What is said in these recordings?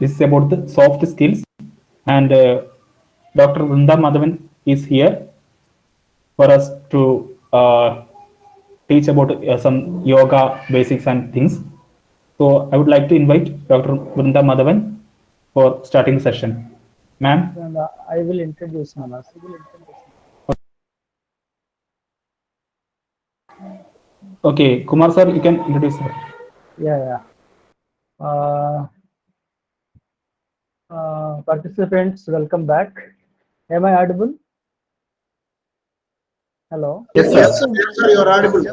This is about the soft skills, and Dr. Vrinda Madhavan is here for us to teach about some yoga basics and things. So I would like to invite Dr. Vrinda Madhavan for starting the session. Ma'am. And I will introduce Manas. Okay, Kumar sir, you can introduce her. Yeah. Participants, welcome back. Am I audible? Hello. Yes, sir. Yes, sir, you are audible.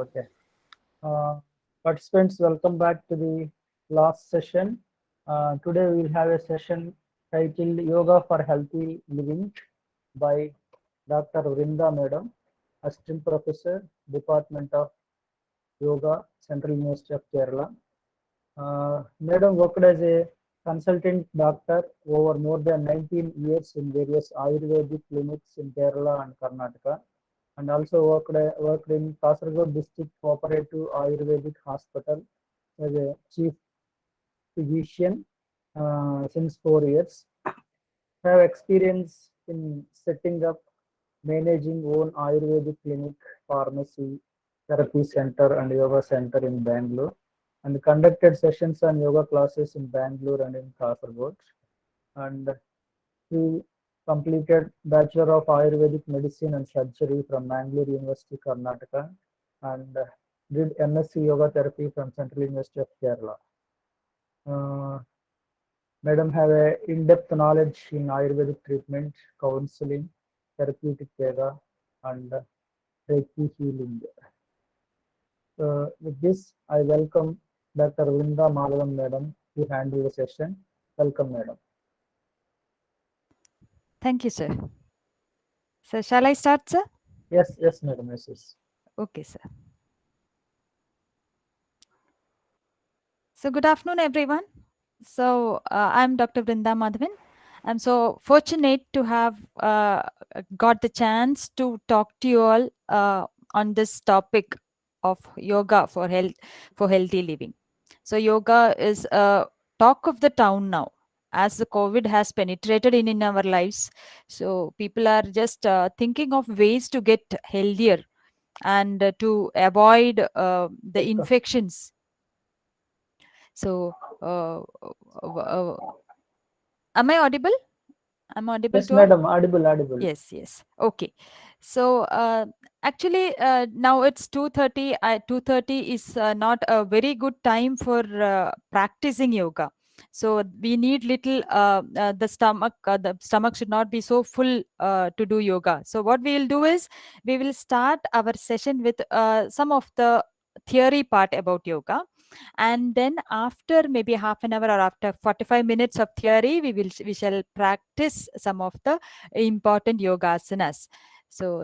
Okay. Participants, welcome back to the last session. Today we will have a session titled Yoga for Healthy Living by Dr. Vrinda Madam, Assistant Professor, Department of Yoga, Central University of Kerala. Madam worked as a consultant doctor over more than 19 years in various Ayurvedic clinics in Kerala and Karnataka, and also worked in Kasaragod District Cooperative Ayurvedic Hospital as a chief physician since 4 years. Have experience in setting up, managing own Ayurvedic clinic, pharmacy, therapy center, and yoga center in Bangalore, and conducted sessions on yoga classes in Bangalore and in Kasaragod. And he completed Bachelor of Ayurvedic Medicine and Surgery from Mangalore University, Karnataka, and did MSc Yoga Therapy from Central University of Kerala. Madam have a in-depth knowledge in Ayurvedic treatment, counseling, therapeutic yoga, and Reiki healing. With this, I welcome Dr. Vrinda Madhavan Madam to handle the session. Welcome, Madam. Thank you, sir. So, shall I start, sir? Yes, Madam. Yes. Okay, sir. So, good afternoon, everyone. So, I'm Dr. Vrinda Madhavan. I'm so fortunate to have got the chance to talk to you all on this topic of yoga for healthy living. So, yoga is a talk of the town now, as the COVID has penetrated in our lives. So, people are just thinking of ways to get healthier and to avoid the infections. So, am I audible? I'm audible. Yes, Madam. Audible. Yes. Okay. So actually, now it's 2:30. 2:30 is not a very good time for practicing yoga. So we need little. The stomach should not be so full to do yoga. So what we will do is we will start our session with some of the theory part about yoga, and then after maybe half an hour or after 45 minutes of theory, we shall practice some of the important yoga asanas. So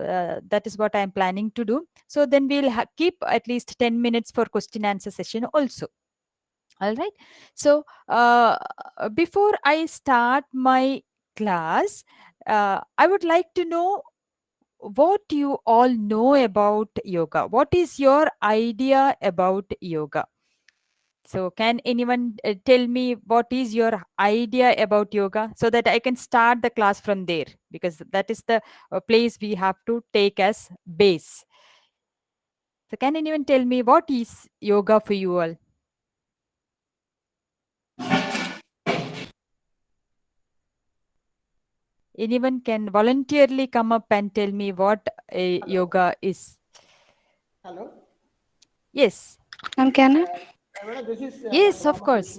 that is what I am planning to do. So then we'll keep at least 10 minutes for question answer session also. All right. So before I start my class, I would like to know what you all know about yoga. What is your idea about yoga? So can anyone tell me what is your idea about yoga, so that I can start the class from there, because that is the place we have to take as base. So can anyone tell me what is yoga for you all? Anyone can voluntarily come up and tell me what yoga is? Hello. Yes. Can I? This is yes, of course.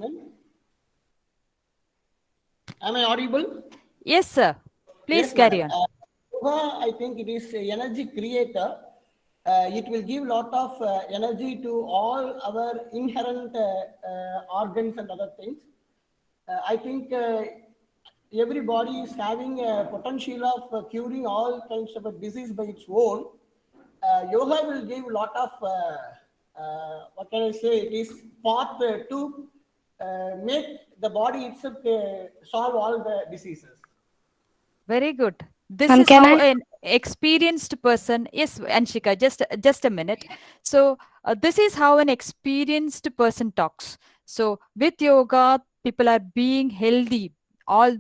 Am I audible? Yes, sir. Please carry on. Yoga, I think it is energy creator. It will give lot of energy to all our inherent organs and other things. I think every body is having a potential of curing all kinds of a disease by its own. Yoga will give a lot of what can I say? It is path to make the body itself solve all the diseases. Very good. This is how an experienced person. Yes, Anshika, just a minute. So this is how an experienced person talks. So with yoga, people are being healthy,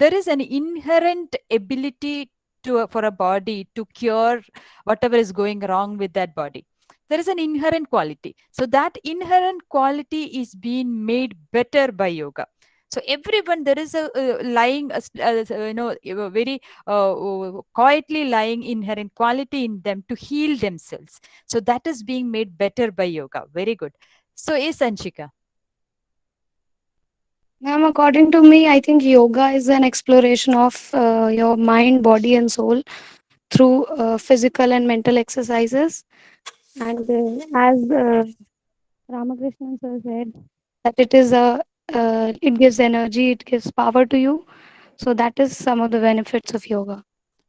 there is an inherent ability for a body to cure whatever is going wrong with that body. There is an inherent quality. So that inherent quality is being made better by yoga. So everyone, there is a lying, a very quietly lying inherent quality in them to heal themselves. So that is being made better by yoga. Very good. So, yes, Anshika. Ma'am, according to me, I think yoga is an exploration of your mind, body, and soul through physical and mental exercises. And as Ramakrishnan sir said, that it gives energy, it gives power to you. So that is some of the benefits of yoga.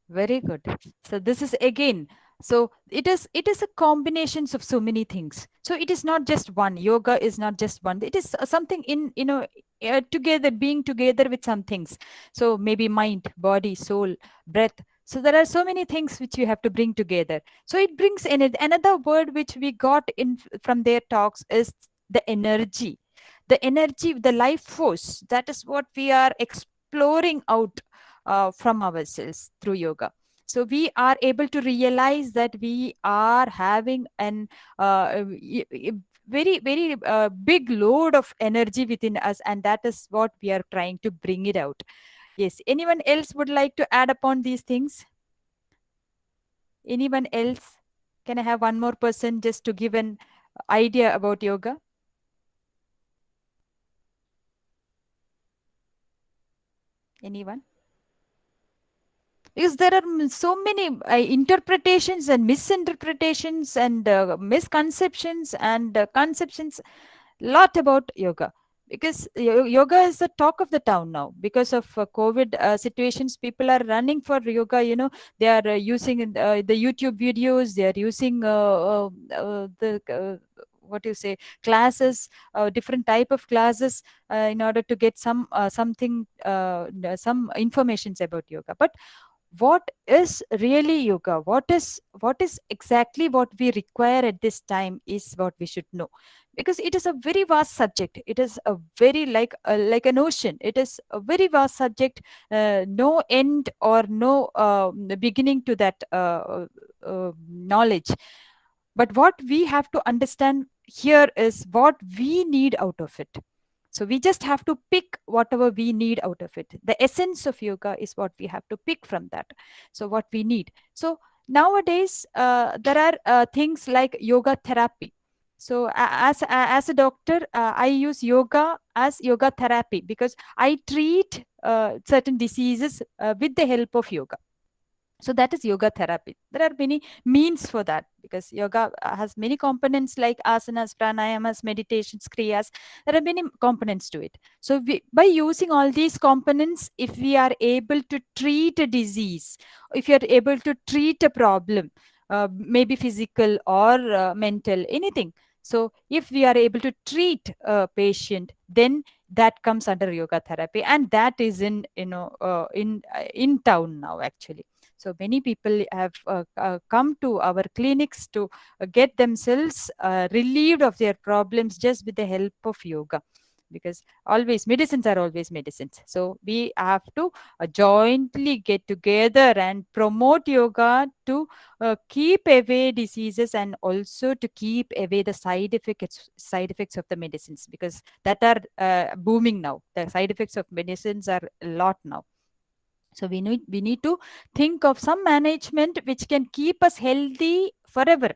Very good. So this is again, so it is a combinations of so many things. So it is not just one. Yoga is not just one. It is something in, together, being together with some things. So maybe mind, body, soul, breath. So there are so many things which you have to bring together. So it brings in it. Another word which we got in from their talks is the energy. The energy, the life force. That is what we are exploring out from ourselves through yoga. So we are able to realize that we are having an very, very big load of energy within us, and that is what we are trying to bring it out. Yes. Anyone else would like to add upon these things? Anyone else? Can I have one more person just to give an idea about yoga? Anyone? Because there are so many interpretations and misinterpretations and misconceptions and conceptions lot about yoga, because yoga is the talk of the town now. Because of COVID situations, people are running for yoga. They are using the YouTube videos, they are using the what do you say, classes, different type of classes, in order to get some informations about yoga. But what is really yoga, what is exactly what we require at this time is what we should know, because it is a very vast subject. It is a very like an ocean. It is a very vast subject, no end or no beginning to that knowledge. But what we have to understand here is what we need out of it. So we just have to pick whatever we need out of it. The essence of yoga is what we have to pick from that. So what we need. So nowadays, there are things like yoga therapy. So as a doctor, I use yoga as yoga therapy, because I treat certain diseases with the help of yoga. So that is yoga therapy. There are many means for that, because yoga has many components like asanas, pranayamas, meditations, kriyas. There are many components to it. So by using all these components, if we are able to treat a disease, if you are able to treat a problem, maybe physical or mental, anything. So if we are able to treat a patient, then that comes under yoga therapy, and that is in town now, actually. So many people have come to our clinics to get themselves relieved of their problems just with the help of yoga, because always medicines are always medicines. So we have to jointly get together and promote yoga to keep away diseases, and also to keep away the side effects of the medicines, because that are booming now. The side effects of medicines are a lot now. So we need to think of some management which can keep us healthy forever,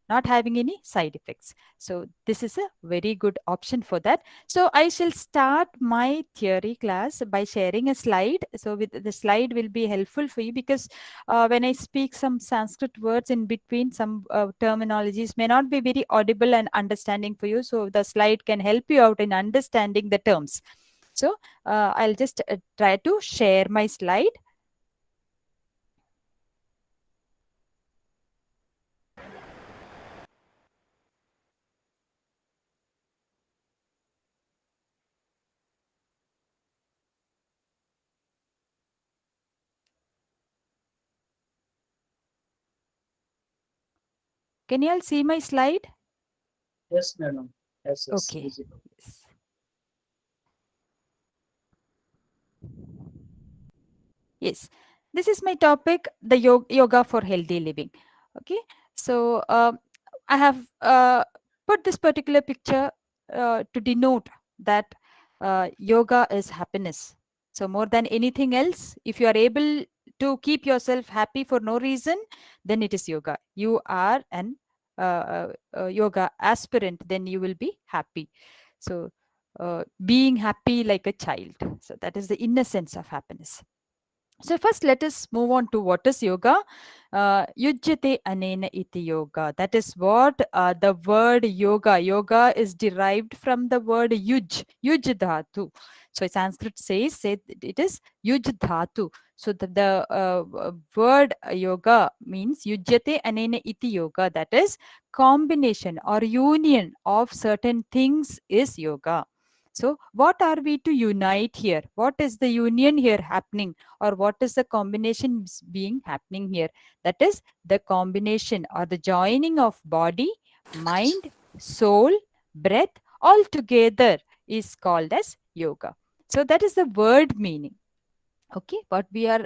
not having any side effects. So this is a very good option for that. So I shall start my theory class by sharing a slide. So with the slide will be helpful for you, because when I speak some Sanskrit words in between, some terminologies may not be very audible and understanding for you. So the slide can help you out in understanding the terms. So I'll just try to share my slide. Can you all see my slide? Yes, madam. Yes, Okay. visible. Yes. Yes, this is my topic, the yoga for healthy living. Okay, so I have put this particular picture to denote that yoga is happiness. So more than anything else, if you are able to keep yourself happy for no reason, then it is yoga. You are an yoga aspirant, then you will be happy. So being happy like a child. So that is the innocence of happiness. So first, let us move on to what is yoga. Yujyate anena iti yoga. That is what the word yoga. Yoga is derived from the word yuj dhatu. So Sanskrit says it is yuj dhatu. So the word yoga means yujyate anena iti yoga. That is combination or union of certain things is yoga. So what are we to unite here? What is the union here happening? Or what is the combination being happening here? That is the combination or the joining of body, mind, soul, breath all together is called as yoga. So that is the word meaning. Okay, what we have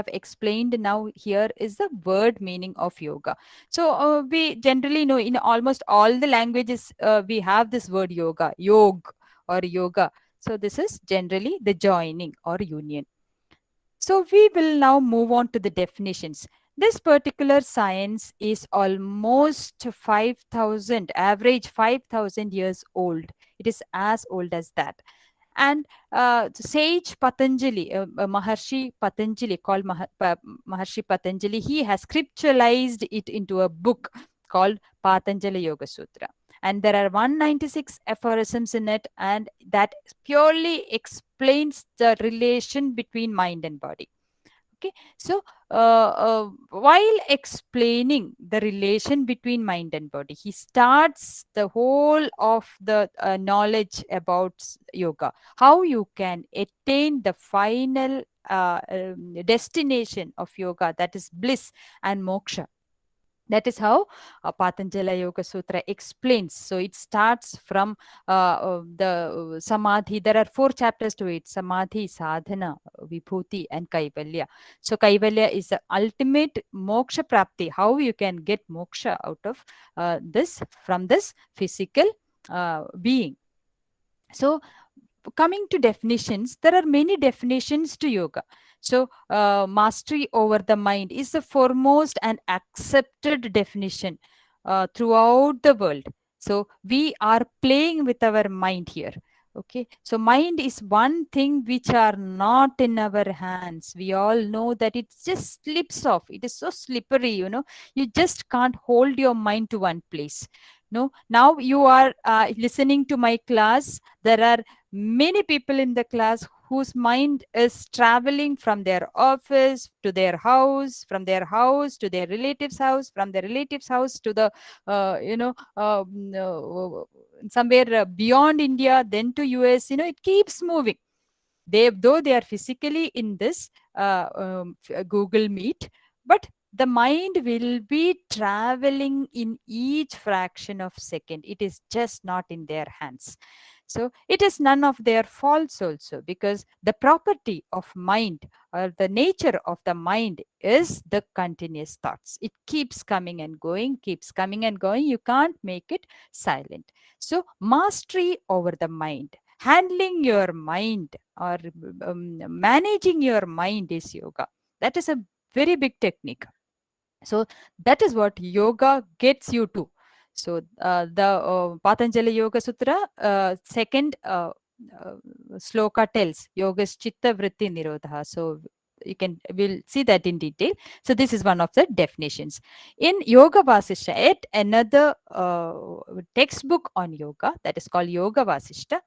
explained now here is the word meaning of yoga. So we generally know in almost all the languages we have this word yoga, yog or yoga. So this is generally the joining or union. So we will now move on to the definitions. This particular science is almost 5,000, average 5,000 years old. It is as old as that. And sage Patanjali, Maharshi Patanjali, called Maharshi Patanjali, he has scripturalized it into a book called Patanjali Yoga Sutra. And there are 196 aphorisms in it, and that purely explains the relation between mind and body. Okay, so while explaining the relation between mind and body, he starts the whole of the knowledge about yoga, how you can attain the final destination of yoga, that is bliss and moksha. That is how Patanjali Yoga Sutra explains. So it starts from the Samadhi. There are 4 chapters to it: Samadhi, Sadhana, Vibhuti, and Kaivalya. So Kaivalya is the ultimate moksha prapti. How you can get moksha out of this, from this physical being. So coming to definitions, there are many definitions to yoga. So mastery over the mind is the foremost and accepted definition throughout the world. So we are playing with our mind here. Okay, so mind is one thing which are not in our hands. We all know that it just slips off. It is so slippery, you just can't hold your mind to one place. No, now you are listening to my class. There are many people in the class whose mind is traveling from their office to their house, from their house to their relative's house, from their relative's house to the somewhere beyond India, then to US. It keeps moving. Though they are physically in this Google Meet, but the mind will be traveling in each fraction of second. It is just not in their hands. So it is none of their faults also, because the property of mind or the nature of the mind is the continuous thoughts. It keeps coming and going, keeps coming and going. You can't make it silent. So mastery over the mind, handling your mind or managing your mind is yoga. That is a very big technique. So that is what yoga gets you to. So the Patanjali Yoga Sutra second sloka tells yoga chitta vritti nirodha. So we'll see that in detail. So this is one of the definitions. In Yoga Vasishta, yet another textbook on yoga, that is called Yoga Vasishta,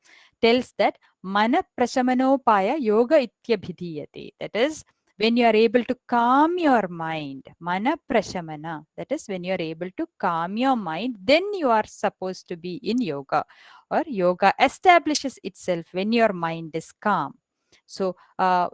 tells that mana prasamanopaya yoga ityabhidiyate. That is, when you are able to calm your mind, mana prashamana, that is when you are able to calm your mind, then you are supposed to be in yoga, or yoga establishes itself when your mind is calm. So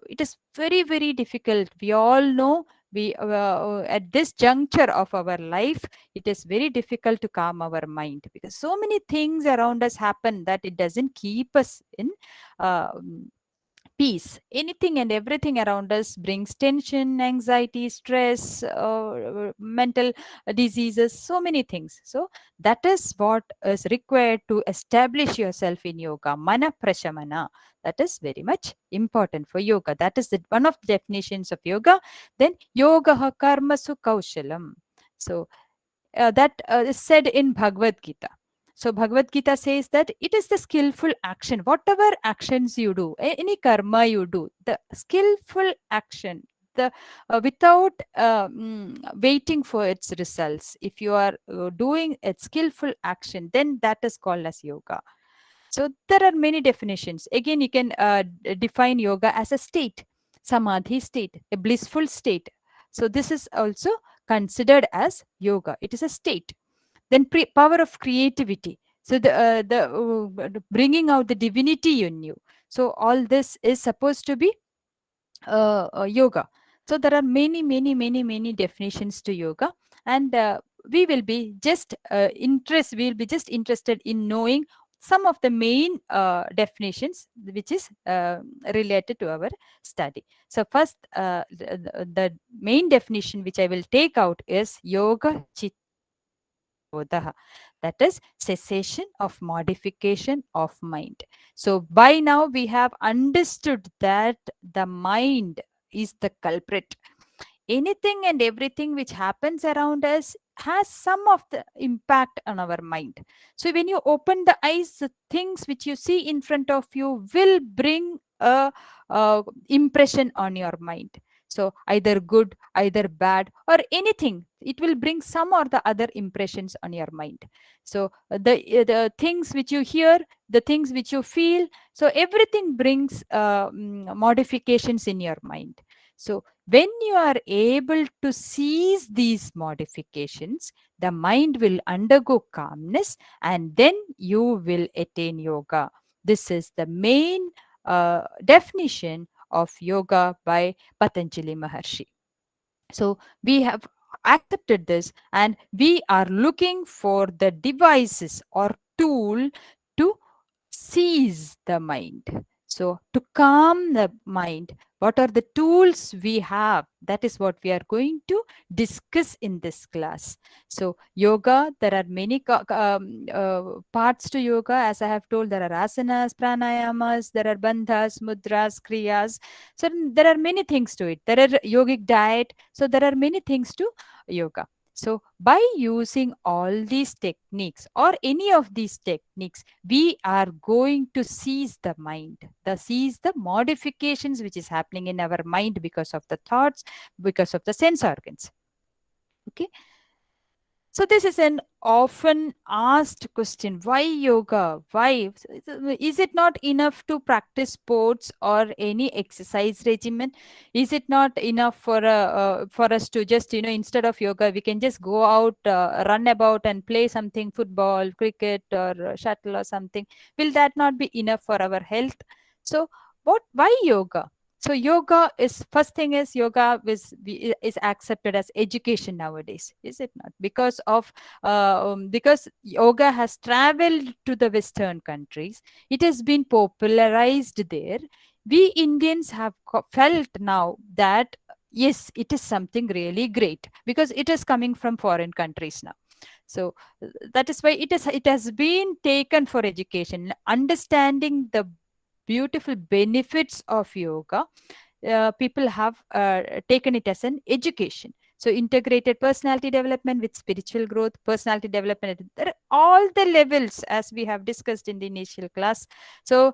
it is very, very difficult. We all know, we at this juncture of our life, it is very difficult to calm our mind, because so many things around us happen that it doesn't keep us in peace. Anything and everything around us brings tension, anxiety, stress, mental diseases, so many things. So that is what is required to establish yourself in yoga. Mana prashamana. That is very much important for yoga. That is one of the definitions of yoga. Then yoga karmasu kaushalam. So that is said in Bhagavad Gita. So Bhagavad Gita says that it is the skillful action, whatever actions you do, any karma you do, the skillful action, the without waiting for its results. If you are doing a skillful action, then that is called as yoga. So there are many definitions. Again, you can define yoga as a state, samadhi state, a blissful state. So this is also considered as yoga. It is a state. Then power of creativity. So the bringing out the divinity in you. So all this is supposed to be yoga. So there are many definitions to yoga, and we will be just interested in knowing some of the main definitions which is related to our study. So first, the main definition which I will take out is yoga chitta. That is cessation of modification of mind. So by now we have understood that the mind is the culprit. Anything and everything which happens around us has some of the impact on our mind. So when you open the eyes, the things which you see in front of you will bring a impression on your mind. So either good, either bad, or anything, it will bring some or the other impressions on your mind. So the things which you hear, the things which you feel, so everything brings modifications in your mind. So when you are able to seize these modifications, the mind will undergo calmness, and then you will attain yoga. This is the main definition of yoga by Patanjali Maharshi. So we have accepted this, and we are looking for the devices or tool to seize the mind. So to calm the mind, what are the tools we have? That is what we are going to discuss in this class. So yoga, there are many parts to yoga. As I have told, there are asanas, pranayamas, there are bandhas, mudras, kriyas. So there are many things to it. There are yogic diet. So there are many things to yoga. So by using all these techniques or any of these techniques, we are going to seize the mind, seize the modifications which is happening in our mind because of the thoughts, because of the sense organs. Okay. So this is an often asked question. Why yoga? Why? Is it not enough to practice sports or any exercise regimen? Is it not enough for us to just, instead of yoga, we can just go out, run about and play something, football, cricket, or shuttle or something? Will that not be enough for our health? So why yoga? So yoga is, first thing is, yoga is accepted as education nowadays, is it not? Because yoga has traveled to the Western countries, it has been popularized there. We Indians have felt now that yes, it is something really great because it is coming from foreign countries now. So that is why it has been taken for education, understanding the beautiful benefits of yoga. People have taken it as an education. So integrated personality development with spiritual growth, personality development, there are all the levels as we have discussed in the initial class. So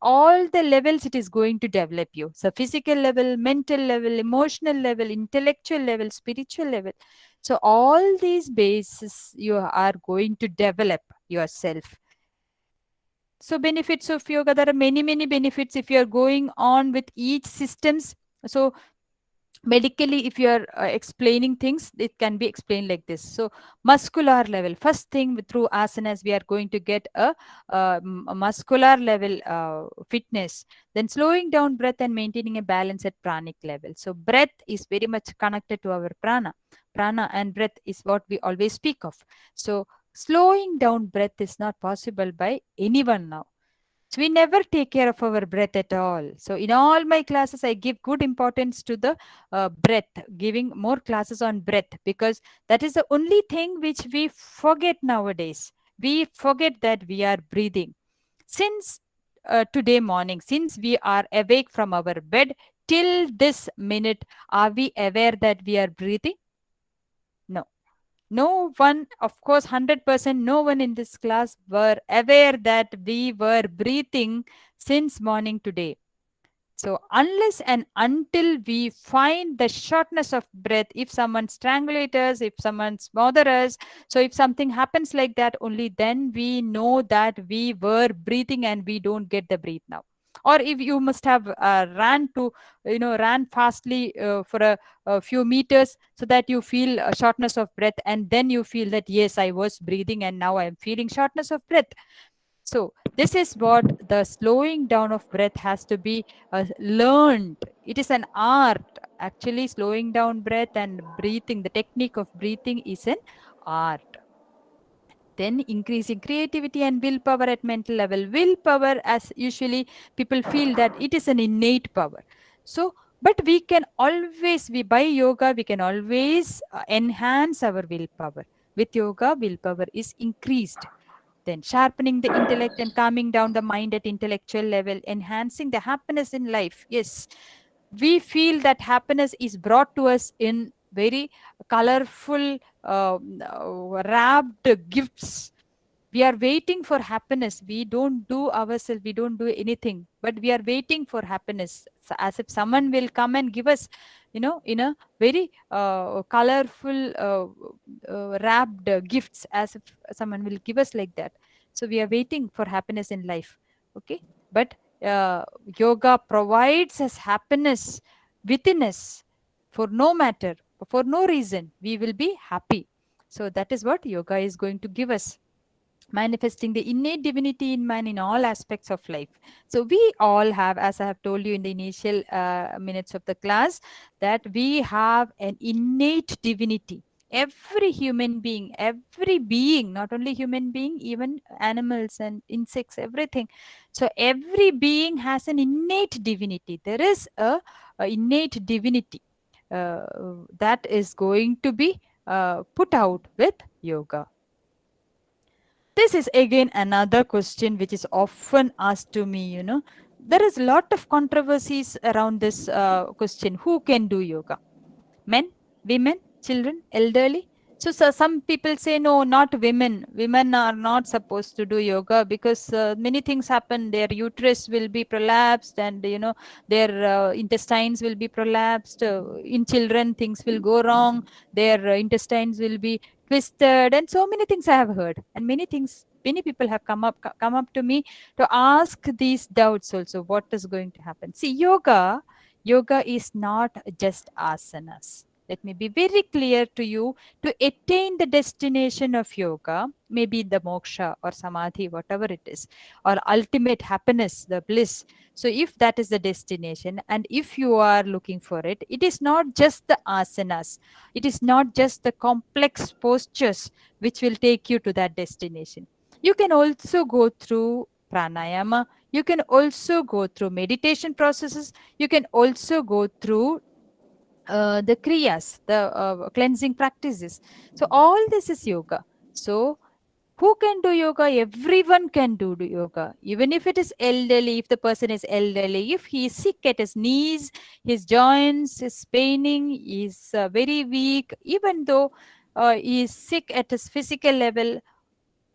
all the levels it is going to develop you. So physical level, mental level, emotional level, intellectual level, spiritual level. So all these bases you are going to develop yourself. So benefits of yoga, there are many benefits if you are going on with each systems. So medically, if you are explaining things, it can be explained like this. So muscular level, first thing through asanas, we are going to get a muscular level fitness. Then slowing down breath and maintaining a balance at pranic level. So breath is very much connected to our prana. Prana and breath is what we always speak of. So slowing down breath is not possible by anyone now. So we never take care of our breath at all. So in all my classes, I give good importance to the breath, giving more classes on breath, because that is the only thing which we forget nowadays. We forget that we are breathing. Since today morning, since we are awake from our bed till this minute, are we aware that we are breathing? No. No one, of course, 100%, no one in this class were aware that we were breathing since morning today. So unless and until we find the shortness of breath, if someone strangulates us, if someone smothers us, so if something happens like that, only then we know that we were breathing and we don't get the breath now. Or if you must have ran fastly for a few meters, so that you feel a shortness of breath, and then you feel that yes, I was breathing and now I am feeling shortness of breath. So this is what the slowing down of breath has to be learned. It is an art. Actually, slowing down breath and breathing, the technique of breathing is an art. Then increasing creativity and willpower at mental level. Willpower, as usually people feel that it is an innate power. So, but we can always, by yoga, we can always enhance our willpower. With yoga, willpower is increased. Then sharpening the intellect and calming down the mind at intellectual level, enhancing the happiness in life. Yes, we feel that happiness is brought to us in very colorful, wrapped gifts. We are waiting for happiness. We don't do ourselves, we don't do anything, but we are waiting for happiness. So as if someone will come and give us, in a very colorful, wrapped gifts, as if someone will give us like that. So we are waiting for happiness in life. Okay. But uh, yoga provides us happiness within us. For no matter, for no reason, we will be happy. So that is what yoga is going to give us, manifesting the innate divinity in man in all aspects of life. So we all have, as I have told you in the initial minutes of the class, that we have an innate divinity. Every human being, every being, not only human being, even animals and insects, everything. So every being has an innate divinity. There is a innate divinity uh, that is going to be put out with yoga. This is again another question which is often asked to me. There is a lot of controversies around this question. Who can do yoga? Men, women, children, elderly? So some people say, no, not women. Women are not supposed to do yoga because many things happen. Their uterus will be prolapsed, and their intestines will be prolapsed. In children, things will go wrong. Their intestines will be twisted, and so many things I have heard, and many people have come up to me to ask these doubts also. What is going to happen? See, yoga is not just asanas. Let me be very clear to you. To attain the destination of yoga, maybe the moksha or samadhi, whatever it is, or ultimate happiness, the bliss. So if that is the destination, and if you are looking for it, it is not just the asanas. It is not just the complex postures which will take you to that destination. You can also go through pranayama. You can also go through meditation processes. You can also go through the kriyas, the cleansing practices. So all this is yoga. So who can do yoga? Everyone can do yoga. Even if it is elderly, if the person is elderly, if he is sick at his knees, his joints is paining, he is very weak, even though he is sick at his physical level,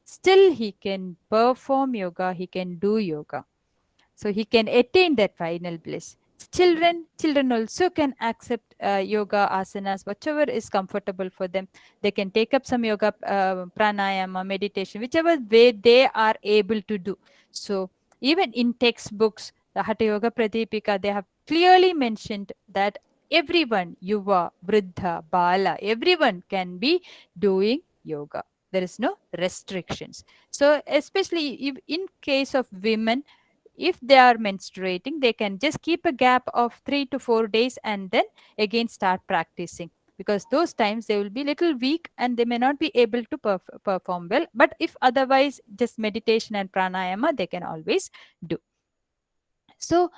still he can perform yoga, he can do yoga. So he can attain that final bliss. Children also can accept yoga asanas, whichever is comfortable for them. They can take up some yoga, pranayama, meditation, whichever way they are able to do. So even in textbooks, the Hatha Yoga Pradipika, they have clearly mentioned that everyone, yuva, vriddha, bala, everyone can be doing yoga. There is no restrictions. So especially if in case of women, if they are menstruating, they can just keep a gap of 3 to 4 days and then again start practicing. because those times they will be little weak and they may not be able to perform well. But if otherwise just meditation and pranayama, they can always do. So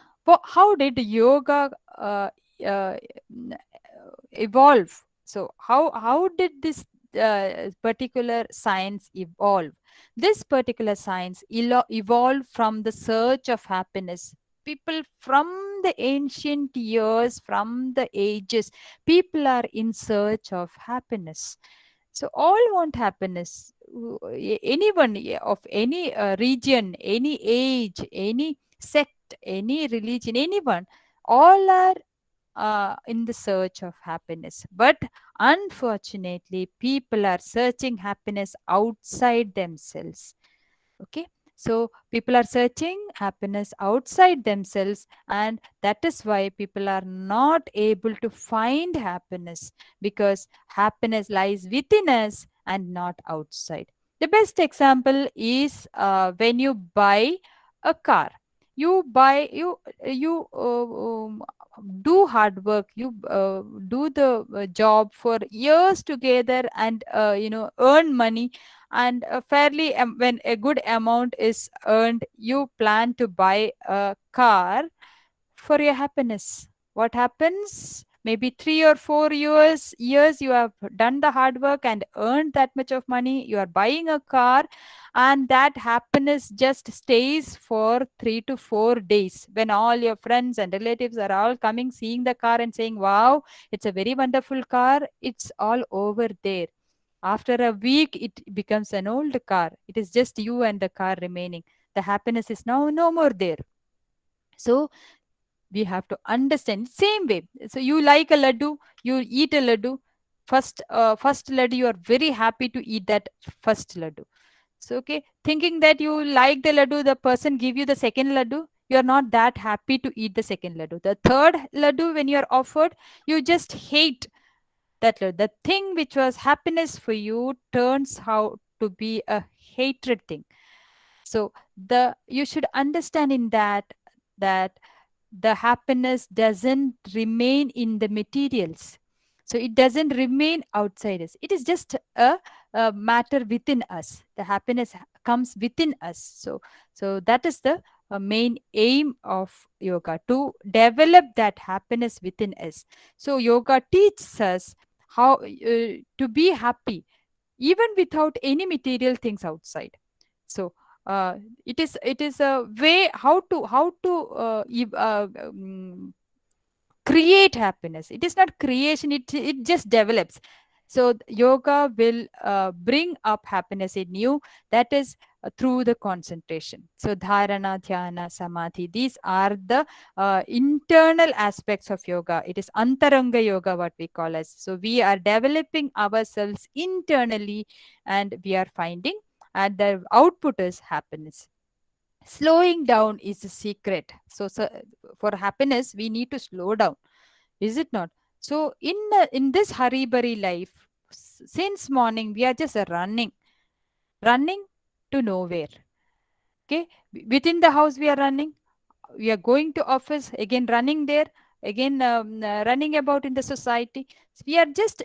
how did yoga uh, evolve? So how did this particular science evolve? This particular science evolved from the search of happiness. People from the ancient years, from the ages, people are in search of happiness. So all want happiness. Anyone of any region, any age, any sect, any religion, anyone, all are in the search of happiness. But unfortunately, people are searching happiness outside themselves. Okay, so people are searching happiness outside themselves, and that is why people are not able to find happiness, because happiness lies within us and not outside. The best example is when you buy a car. You do hard work, you do the job for years together, and earn money, and fairly when a good amount is earned, you plan to buy a car for your happiness. What happens? Maybe 3 or 4 years you have done the hard work and earned that much of money, you are buying a car, and that happiness just stays for 3 to 4 days, when all your friends and relatives are all coming, seeing the car and saying, wow, it's a very wonderful car. It's all over there. After a week, it becomes an old car. It is just you and the car remaining. The happiness is now no more there. So we have to understand same way. So you like a laddu, you eat a laddu. First laddu, you are very happy to eat that first laddu. So okay, thinking that you like the laddu, the person give you the second laddu, you are not that happy to eat the second laddu. The third laddu, when you are offered, you just hate that the thing which was happiness for you turns out to be a hatred thing. So you should understand in that the happiness doesn't remain in the materials. So it doesn't remain outside us. It is just a matter within us. The happiness comes within us. So that is the main aim of yoga, to develop that happiness within us. So yoga teaches us how to be happy even without any material things outside. So it is a way how to create happiness. It is not creation, it just develops. So yoga will bring up happiness in you. That is through the concentration. So dharana, dhyana, samadhi, these are the internal aspects of yoga. It is antaranga yoga, what we call as. So we are developing ourselves internally, and we are finding, and the output is happiness. Slowing down is the secret. So for happiness, we need to slow down, is it not? So in this hurry burry life, since morning we are just running to nowhere. Okay, within the house we are running, we are going to office, again running there, again running about in the society. So we are just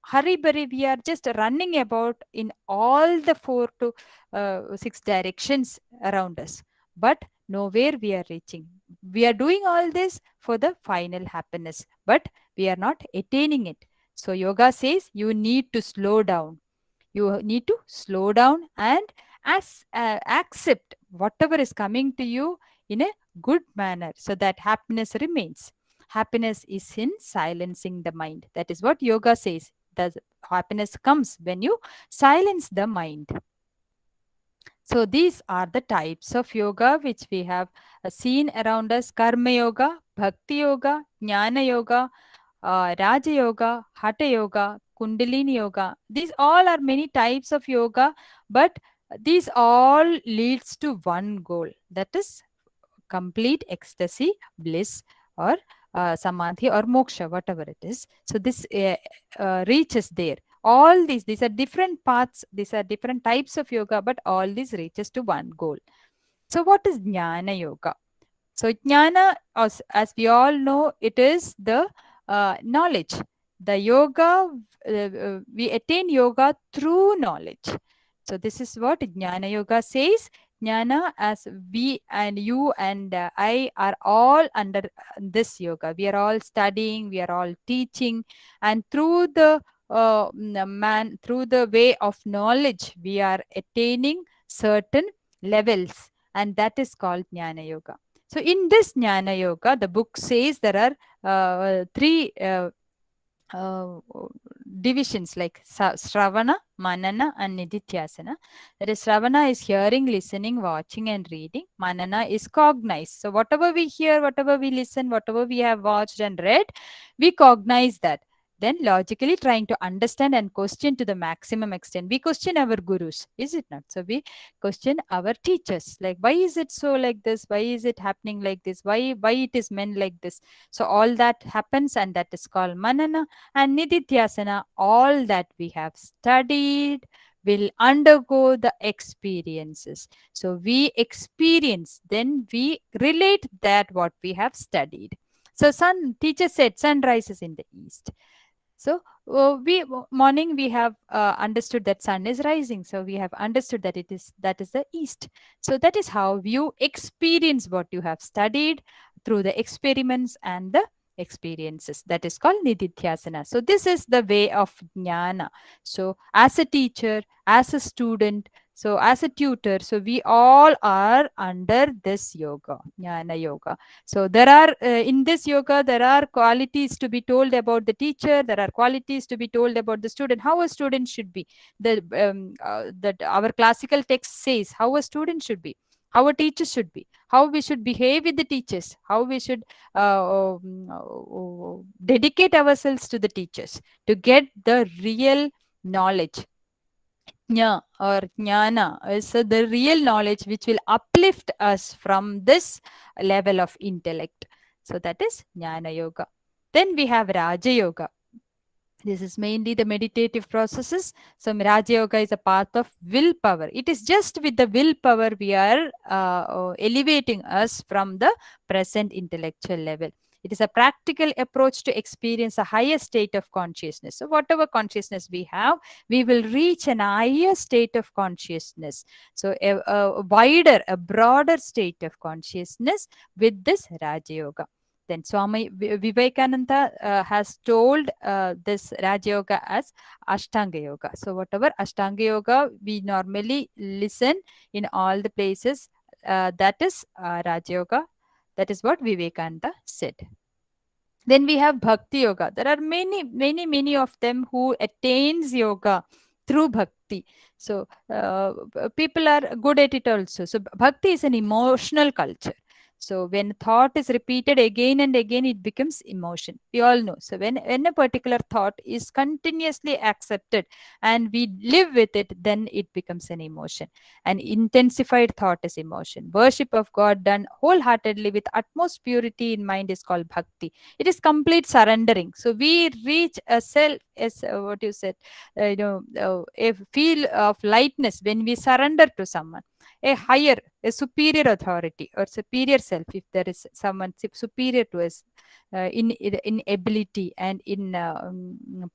hurry burry, we are just running about in all the 4 to 6 directions around us, but nowhere we are reaching. We are doing all this for the final happiness, but we are not attaining it. So yoga says you need to slow down. You need to slow down and accept whatever is coming to you in a good manner, so that happiness remains. Happiness is in silencing the mind. That is what yoga says. The happiness comes when you silence the mind. So these are the types of yoga which we have seen around us: karma yoga, bhakti yoga, jnana yoga, Raja Yoga, Hatha Yoga, Kundalini Yoga. These all are many types of yoga, but these all leads to one goal, that is complete ecstasy, bliss, or samadhi or moksha, whatever it is. So this reaches there. All these are different paths, these are different types of yoga, but all these reaches to one goal. So what is Jnana Yoga? So jnana, as we all know, it is the knowledge. the yoga, we attain yoga through knowledge. So this is what Jnana Yoga says. Jnana, as we and you and I are all under this yoga. We are all studying, we are all teaching, and through the through the way of knowledge, we are attaining certain levels, and that is called Jnana Yoga. So in this Jnana Yoga, the book says there are three uh, divisions like Shravana, Manana, and Nididhyasana. That is, Shravana is hearing, listening, watching, and reading. Manana is cognize. So whatever we hear, whatever we listen, whatever we have watched and read, we cognize that. Then logically trying to understand and question to the maximum extent. We question our gurus, is it not? So we question our teachers. Like, why is it so like this? Why is it happening like this? Why it is meant like this? So all that happens, and that is called Manana. And Nididhyasana, all that we have studied will undergo the experiences. So we experience, then we relate that what we have studied. So teacher said sun rises in the east. So morning we have understood that sun is rising. So we have understood that that is the east. So that is how you experience what you have studied through the experiments and the experiences. That is called Nididhyasana. So this is the way of Jnana. So as a teacher, as a student, so as a tutor, so we all are under this yoga, Jnana Yoga. So there are in this yoga, there are qualities to be told about the teacher. There are qualities to be told about the student. How a student should be. That our classical text says how a student should be, how a teacher should be, how we should behave with the teachers, how we should dedicate ourselves to the teachers to get the real knowledge. Jna or jnana is the real knowledge which will uplift us from this level of intellect. So that is Jnana Yoga. Then we have Raja Yoga. This is mainly the meditative processes. So Raja Yoga is a path of willpower. It is just with the willpower we are elevating us from the present intellectual level. It is a practical approach to experience a higher state of consciousness. So whatever consciousness we have, we will reach an higher state of consciousness. So a wider, a broader state of consciousness with this Raja Yoga. Then Swami Vivekananda has told this Raja Yoga as Ashtanga Yoga. So whatever Ashtanga Yoga we normally listen in all the places, that is Raja Yoga. That is what Vivekananda said. Then we have Bhakti Yoga. There are many of them who attains yoga through bhakti. So people are good at it also. So bhakti is an emotional culture. So when thought is repeated again and again, it becomes emotion. We all know. So when a particular thought is continuously accepted and we live with it, then it becomes an emotion. An intensified thought is emotion. Worship of God done wholeheartedly with utmost purity in mind is called bhakti. It is complete surrendering. So we reach a self, as what you said, a feel of lightness when we surrender to someone, a higher, a superior authority or superior self. If there is someone superior to us in ability and in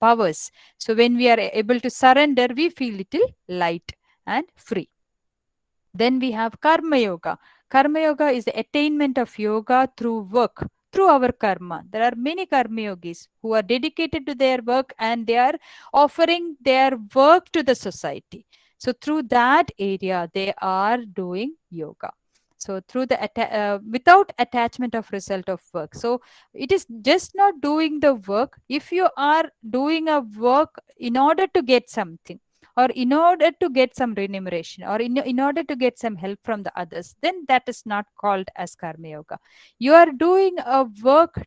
powers, so when we are able to surrender, we feel little light and free. Then we have Karma Yoga. Karma Yoga is the attainment of yoga through work, through our karma. There are many Karma Yogis who are dedicated to their work and they are offering their work to the society. So through that area, they are doing yoga. So through the without attachment of result of work. So it is just not doing the work. If you are doing a work in order to get something, or in order to get some remuneration, or in order to get some help from the others, then that is not called as Karma Yoga. You are doing a work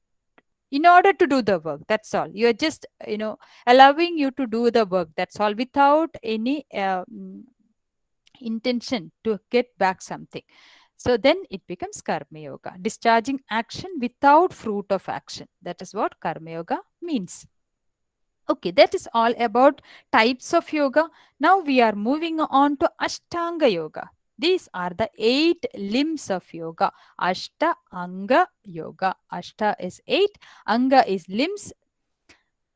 in order to do the work. That's all. You are just, allowing you to do the work. That's all, without any intention to get back something. So then it becomes Karma Yoga, discharging action without fruit of action. That is what Karma Yoga means. Okay, that is all about types of yoga. Now we are moving on to Ashtanga Yoga. These are the 8 limbs of yoga. Ashta Anga Yoga. Ashta is 8, Anga is limbs.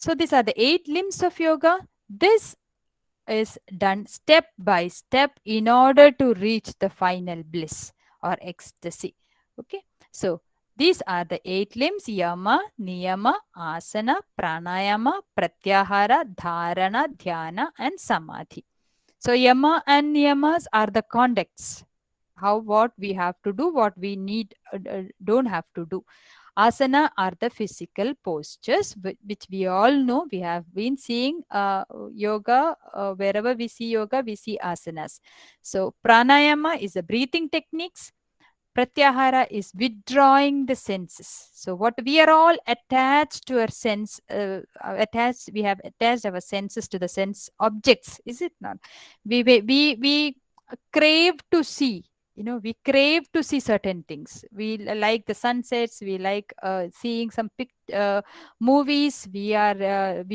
So these are the 8 limbs of yoga. This is done step by step in order to reach the final bliss or ecstasy. Okay, so these are the 8 limbs: yama, niyama, asana, pranayama, pratyahara, dharana, dhyana, and samadhi. So yama and niyamas are the conducts, what we have to do, what we need, don't have to do. Asana are the physical postures, which we all know. We have been seeing yoga. Wherever we see yoga, we see asanas. So pranayama is the breathing techniques. Pratyahara is withdrawing the senses. So what we are all attached to our sense, we have attached our senses to the sense objects, is it not? We crave to see, we crave to see certain things. We like the sunsets, we like seeing some movies, we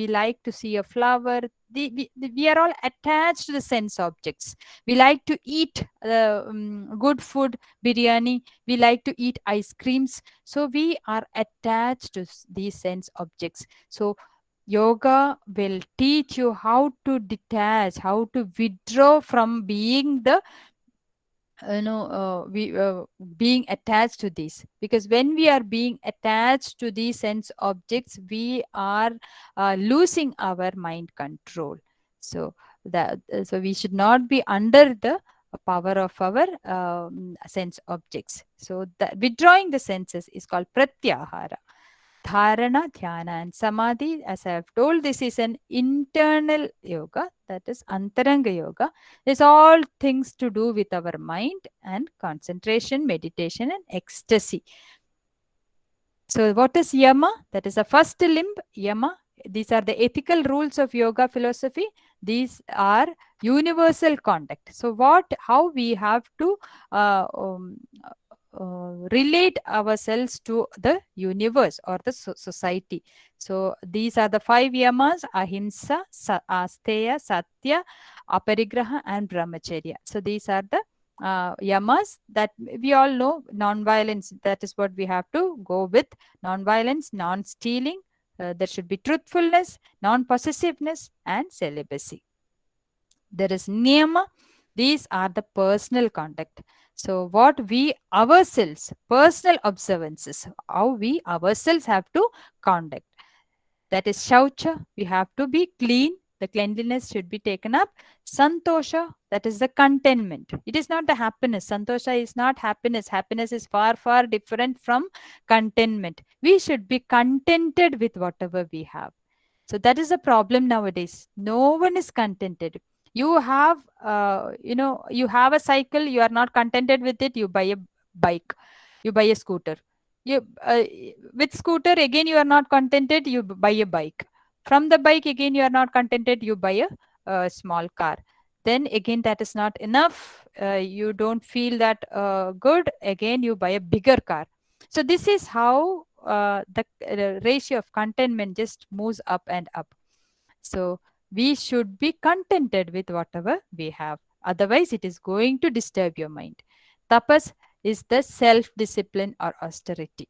like to see a flower. We are all attached to the sense objects. We like to eat good food, biryani. We like to eat ice creams. So we are attached to these sense objects. So yoga will teach you how to detach, how to withdraw from being the being attached to these. Because when we are being attached to these sense objects, we are losing our mind control. So we should not be under the power of our sense objects. So withdrawing the senses is called pratyahara. Dharana, dhyana, and samadhi, as I have told, this is an internal yoga, that is antaranga yoga. It's all things to do with our mind and concentration, meditation, and ecstasy. So what is yama? That is the first limb, yama. These are the ethical rules of yoga philosophy. These are universal conduct. So how we have to relate ourselves to the universe or the society. So these are the 5 yamas: ahimsa, asteya, satya, aparigraha, and brahmacharya. So these are the yamas that we all know. Non-violence, that is what we have to go with. Non-violence, non-stealing, there should be truthfulness, non-possessiveness, and celibacy. There is niyama. These are the personal conduct. So what we ourselves, personal observances, how we ourselves have to conduct. That is shaucha, we have to be clean. The cleanliness should be taken up. Santosha, that is the contentment. It is not the happiness. Santosha is not happiness. Happiness is far, far different from contentment. We should be contented with whatever we have. So that is a problem nowadays. No one is contented. You have, you have a cycle. You are not contented with it. You buy a bike. You buy a scooter. With scooter again you are not contented. You buy a bike. From the bike again you are not contented. You buy a small car. Then again that is not enough. You don't feel that good. Again you buy a bigger car. So this is how the ratio of contentment just moves up and up. So we should be contented with whatever we have. Otherwise, it is going to disturb your mind. Tapas is the self-discipline or austerity.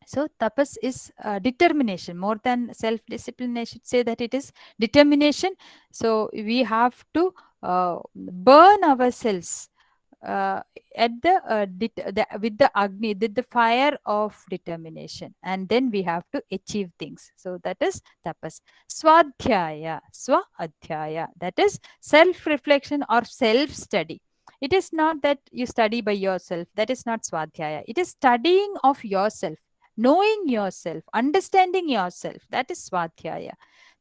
So tapas is determination. More than self-discipline, I should say that it is determination. So we have to burn ourselves at with the agni, with the fire of determination, and then we have to achieve things. So that is tapas. Swadhyaya, swadhyaya, that is self-reflection or self-study. It is not that you study by yourself. That is not swadhyaya. It is studying of yourself, knowing yourself, understanding yourself. That is swadhyaya.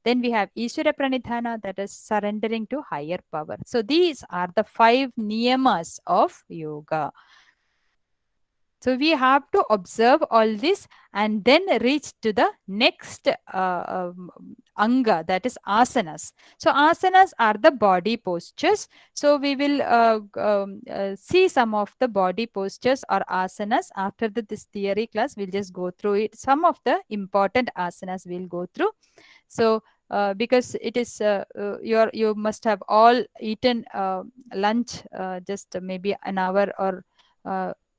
Then we have Ishvara Pranidhana, that is surrendering to higher power. So these are the 5 niyamas of yoga. So we have to observe all this and then reach to the next anga, that is asanas. So asanas are the body postures. So we will see some of the body postures or asanas after this theory class. We'll just go through it. Some of the important asanas we'll go through. So because it is you must have all eaten lunch just maybe an hour or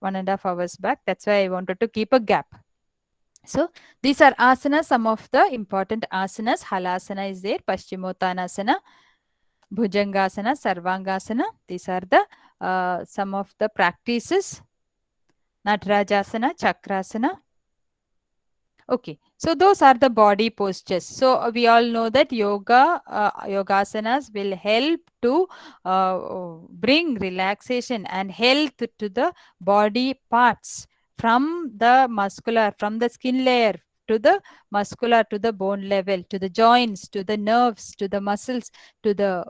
1.5 hours back. That's why I wanted to keep a gap. So these are asanas, some of the important asanas. Halasana is there, Paschimottanasana, Bhujangasana, Sarvangasana. These are the some of the practices. Natarajasana, Chakrasana. Okay, so those are the body postures. So we all know that yogasanas will help to bring relaxation and health to the body parts, from the skin layer to the muscular, to the bone level, to the joints, to the nerves, to the muscles, to the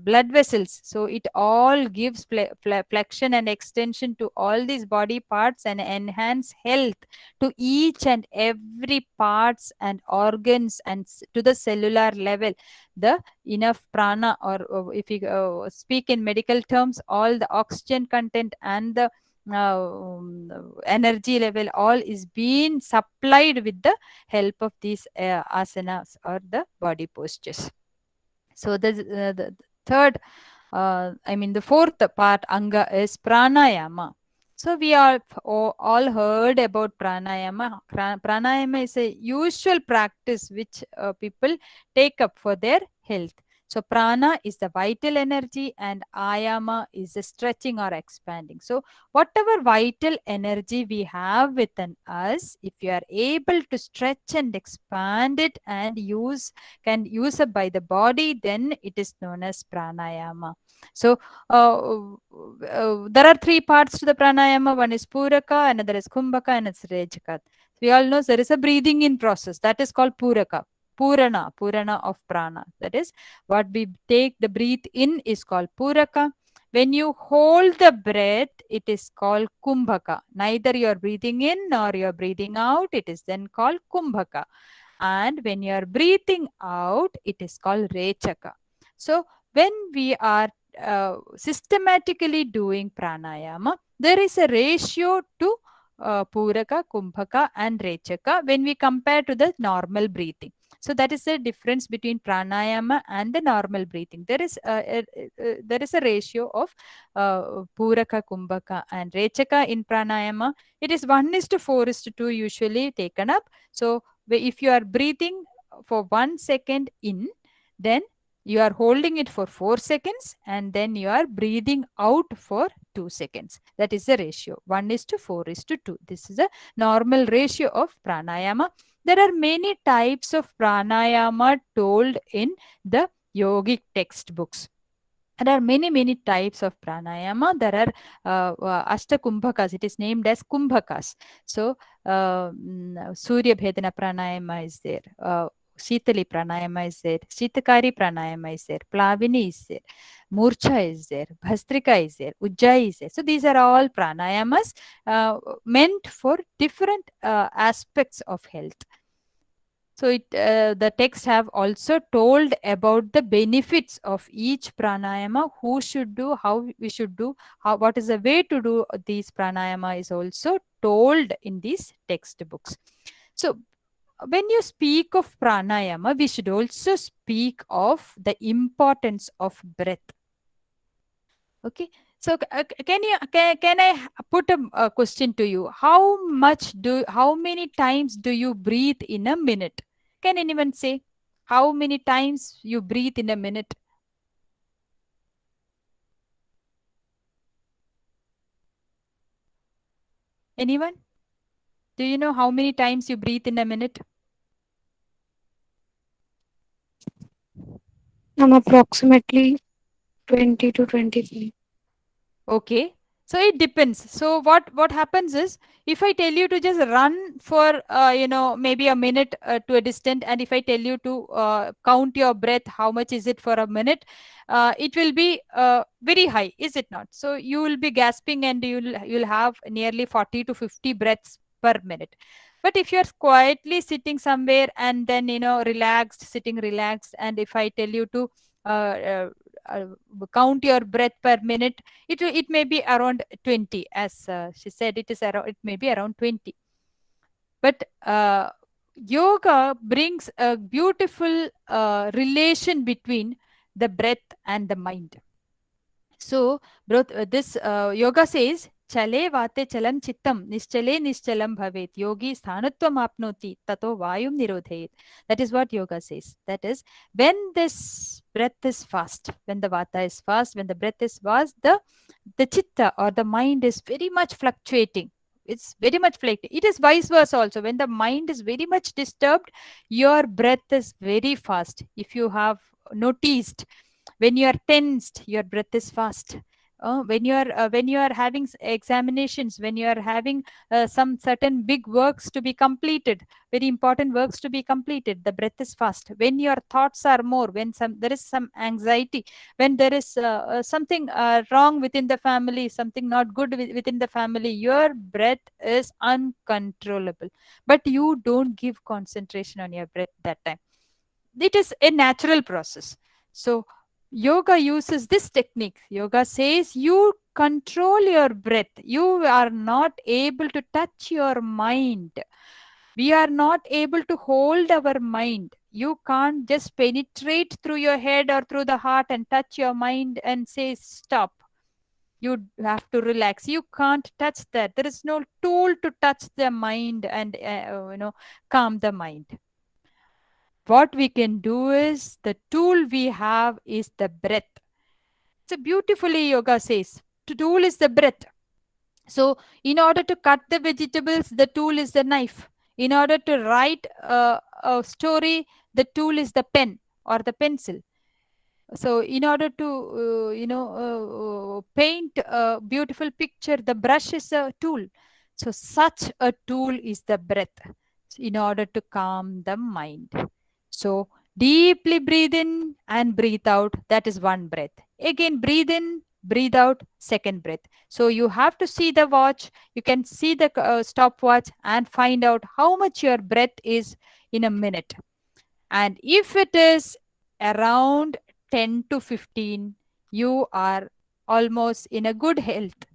blood vessels. So it all gives flexion and extension to all these body parts and enhance health to each and every parts and organs, and to the cellular level. The enough prana, or if you speak in medical terms, all the oxygen content and the energy level, all is being supplied with the help of these asanas or the body postures. So the third, the fourth part, anga, is pranayama. So we all heard about pranayama. Pranayama is a usual practice which people take up for their health. So prana is the vital energy and ayama is the stretching or expanding. So whatever vital energy we have within us, if you are able to stretch and expand it and can use up by the body, then it is known as pranayama. So there are three parts to the pranayama. One is puraka, another is kumbhaka, and it's rejaka. We all know there is a breathing in process that is called puraka. Purana of prana. That is what we take the breath in is called puraka. When you hold the breath, it is called kumbhaka. Neither you are breathing in nor you are breathing out. It is then called kumbhaka. And when you are breathing out, it is called rechaka. So when we are systematically doing pranayama, there is a ratio to puraka, kumbhaka, and rechaka when we compare to the normal breathing. So that is the difference between pranayama and the normal breathing. There is a ratio of puraka, kumbhaka, and rechaka in pranayama. It is 1:4:2 usually taken up. So if you are breathing for 1 second in, then you are holding it for 4 seconds, and then you are breathing out for 2 seconds. That is the ratio, 1:4:2. This is a normal ratio of pranayama. There are many types of pranayama told in the yogic textbooks. There are many types of pranayama. There are Ashta Kumbhakas. It is named as Kumbhakas. So Surya Bhedana pranayama is there. Shitali pranayama is there. Shitakari pranayama is there. Plavini is there. Murcha is there. Bhastrika is there. Ujjayi is there. So these are all pranayamas meant for different aspects of health. So the texts have also told about the benefits of each pranayama, who should do, how we should do, what is the way to do these pranayama is also told in these textbooks. So when you speak of pranayama, we should also speak of the importance of breath. Okay. So can I put a question to you? How many times do you breathe in a minute? Can anyone say how many times you breathe in a minute? Anyone? Do you know how many times you breathe in a minute? Approximately 20 to 25. Okay. So it depends. So what happens is, if I tell you to just run for maybe a minute to a distance, and if I tell you to count your breath, how much is it for a minute, it will be very high, is it not? So you will be gasping, and you'll have nearly 40 to 50 breaths per minute. But if you're quietly sitting somewhere and then sitting relaxed, and if I tell you to count your breath per minute, it may be around 20. As she said, it may be around 20. But yoga brings a beautiful relation between the breath and the mind. So this yoga says, chale vate chalam chittam nischale nischalam bhavet yogi sthanutvam apnoti tato vayum nirodhayet. That is what yoga says. That is, when this breath is fast, when the vata is fast, when the breath is fast, the chitta or the mind is very much fluctuating. It's very much fluctuating. It is vice versa also. When the mind is very much disturbed, your breath is very fast. If you have noticed, when you are tensed, your breath is fast. When you are having examinations, when you are having some certain big works to be completed, very important works to be completed, the breath is fast. When your thoughts are more, when there is some anxiety, when there is something wrong within the family, something not good within the family, your breath is uncontrollable, but you don't give concentration on your breath that time. It is a natural process. So yoga uses this technique. Yoga says you control your breath. You are not able to touch your mind. We are not able to hold our mind. You can't just penetrate through your head or through the heart and touch your mind and say stop. You have to relax. You can't touch that. There is no tool to touch the mind and calm the mind. What we can do is, the tool we have is the breath. So beautifully yoga says, the tool is the breath. So in order to cut the vegetables, the tool is the knife. In order to write a story, the tool is the pen or the pencil. So in order to paint a beautiful picture, the brush is a tool. So such a tool is the breath in order to calm the mind. So deeply breathe in and breathe out. That is one breath. Again, breathe in, breathe out, second breath. So you have to see the watch. You can see the stopwatch and find out how much your breath is in a minute. And if it is around 10 to 15, you are almost in a good health.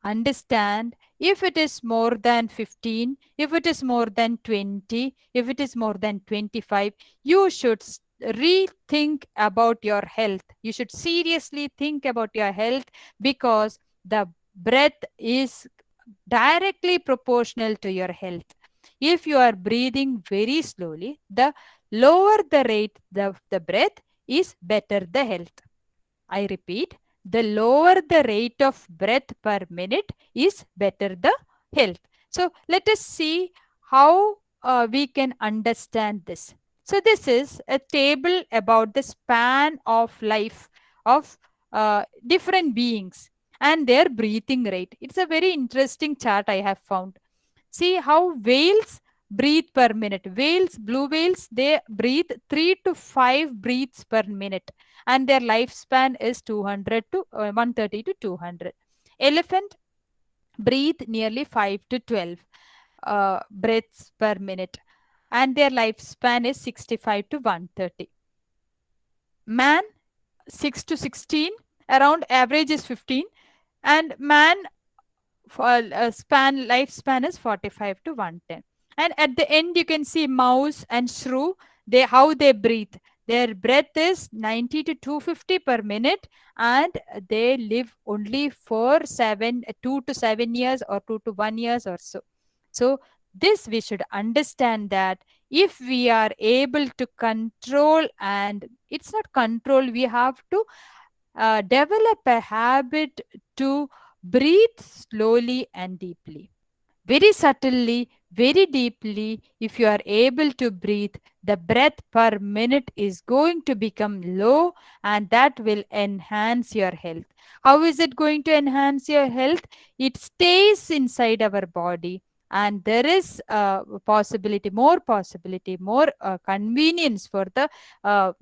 Understand, if it is more than 15, if it is more than 20, if it is more than 25, you should rethink about your health. You should seriously think about your health, because the breath is directly proportional to your health. If you are breathing very slowly, the lower the rate the breath is, better the health. I repeat, the lower the rate of breath per minute is, better the health. So let us see how we can understand this. So this is a table about the span of life of different beings and their breathing rate. It's a very interesting chart I have found. See how whales breathe per minute. Whales, blue whales, they breathe 3 to 5 breaths per minute, and their lifespan is 200 to 130 to 200. Elephant breathe nearly 5 to 12 breaths per minute, and their lifespan is 65 to 130. Man, 6 to 16, around average is 15, and man lifespan is 45 to 110. And at the end you can see mouse and shrew, how they breathe. Their breath is 90 to 250 per minute, and they live only for 2 to 7 years or 2 to 1 years or so. So this we should understand, that if we are able to control, and it's not control, we have to develop a habit to breathe slowly and deeply. Very subtly, very deeply, if you are able to breathe, the breath per minute is going to become low, and that will enhance your health. How is it going to enhance your health? It stays inside our body, and there is more convenience for the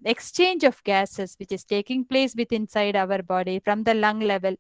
exchange of gases which is taking place within inside our body from the lung level.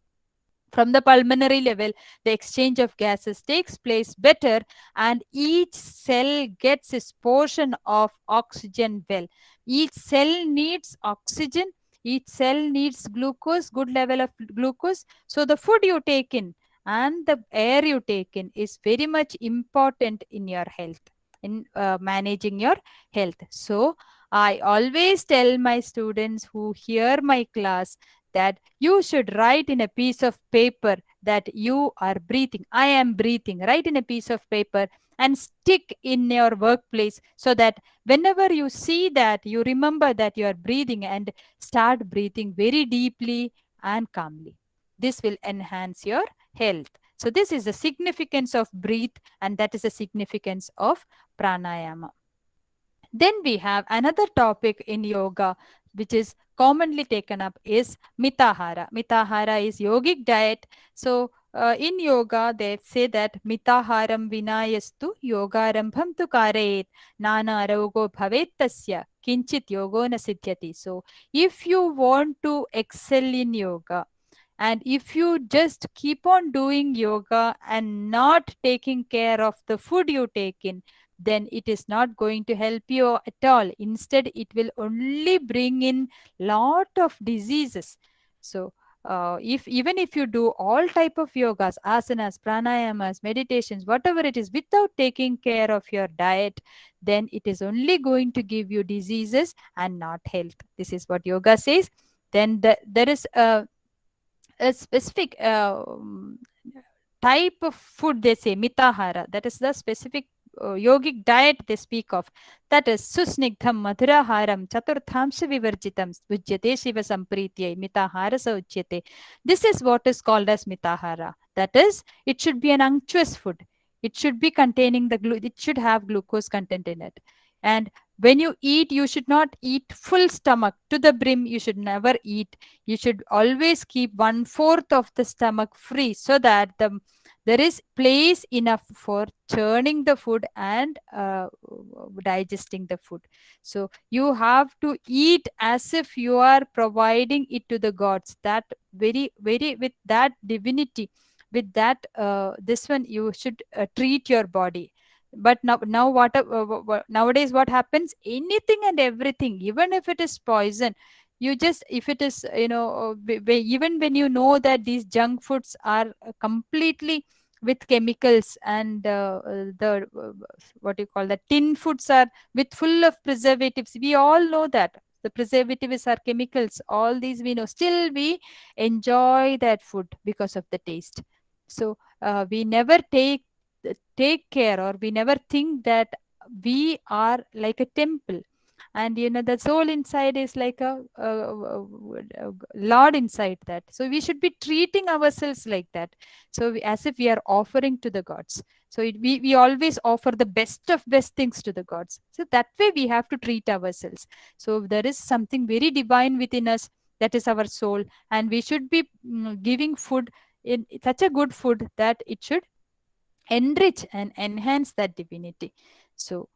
From the pulmonary level, the exchange of gases takes place better, and each cell gets its portion of oxygen well. Each cell needs oxygen, each cell needs glucose, good level of glucose. So the food you take in and the air you take in is very much important in your health, in managing your health. So I always tell my students who hear my class that you should write in a piece of paper that you are breathing. I am breathing. Write in a piece of paper and stick in your workplace, so that whenever you see that, you remember that you are breathing, and start breathing very deeply and calmly. This will enhance your health. So this is the significance of breathe, and that is the significance of pranayama. Then we have another topic in yoga, which is commonly taken up, is mitahara. Mitahara is yogic diet. So in yoga, they say that mitaharam vinayastu yogarambham tu karayet nana arogo bhavet tasya kinchit yogo na siddhyati. So if you want to excel in yoga, and if you just keep on doing yoga and not taking care of the food you take in, then it is not going to help you at all. Instead, it will only bring in lot of diseases. So if even if you do all type of yogas, asanas, pranayamas, meditations, whatever it is, without taking care of your diet, then it is only going to give you diseases and not health. This is what yoga says. Then there is a specific type of food, they say mitahara, that is the specific yogic diet they speak of. That is susnigdham madhuraharam chaturthamsha vivarjitam ujyate shiva samprityai mitahara sa uchyate. This is what is called as mitahara. That is, it should be an unctuous food. It should be containing it should have glucose content in it. And when you eat, you should not eat full stomach to the brim. You should never eat. You should always keep 1/4 of the stomach free, so that there is place enough for churning the food and digesting the food. So you have to eat as if you are providing it to the gods. That very, very, with that divinity, with that this one, you should treat your body. But now nowadays what happens, anything and everything, even if it is poison, you just, if it is, even when you know that these junk foods are completely with chemicals, and the what you call the tin foods are with full of preservatives, we all know that the preservatives are chemicals, all these we know, still we enjoy that food because of the taste. So we never take care, or we never think that we are like a temple, and the soul inside is like a lord inside that. So we should be treating ourselves like that. So as if we are offering to the gods. So we always offer the best of best things to the gods. So that way we have to treat ourselves. So there is something very divine within us, that is our soul, and we should be giving food in such a good food that it should enrich and enhance that divinity. So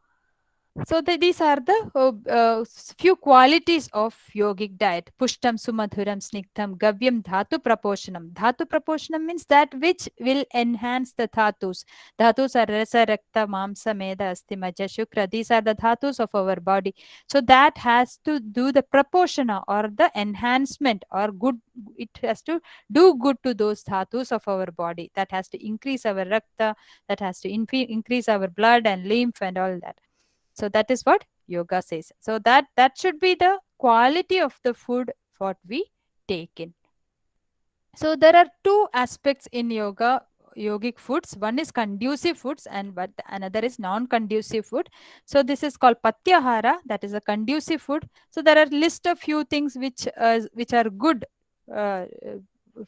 these are the few qualities of yogic diet. Pushtam, sumadhuram, snigdham, gavyam, dhatu praposhanam. Dhatu praposhanam means that which will enhance the dhatus. Dhatus are rasa, rakta, mamsa, meda, asti, maja, shukra. These are the dhatus of our body. So that has to do the praposhana, or the enhancement, or good. It has to do good to those dhatus of our body. That has to increase our rakta, that has to increase our blood and lymph and all that. So that is what yoga says. So that should be the quality of the food what we take in. So there are two aspects in yogic foods. One is conducive foods, and but another is non-conducive food. So this is called patyahara, that is a conducive food. So there are list of few things which are good uh,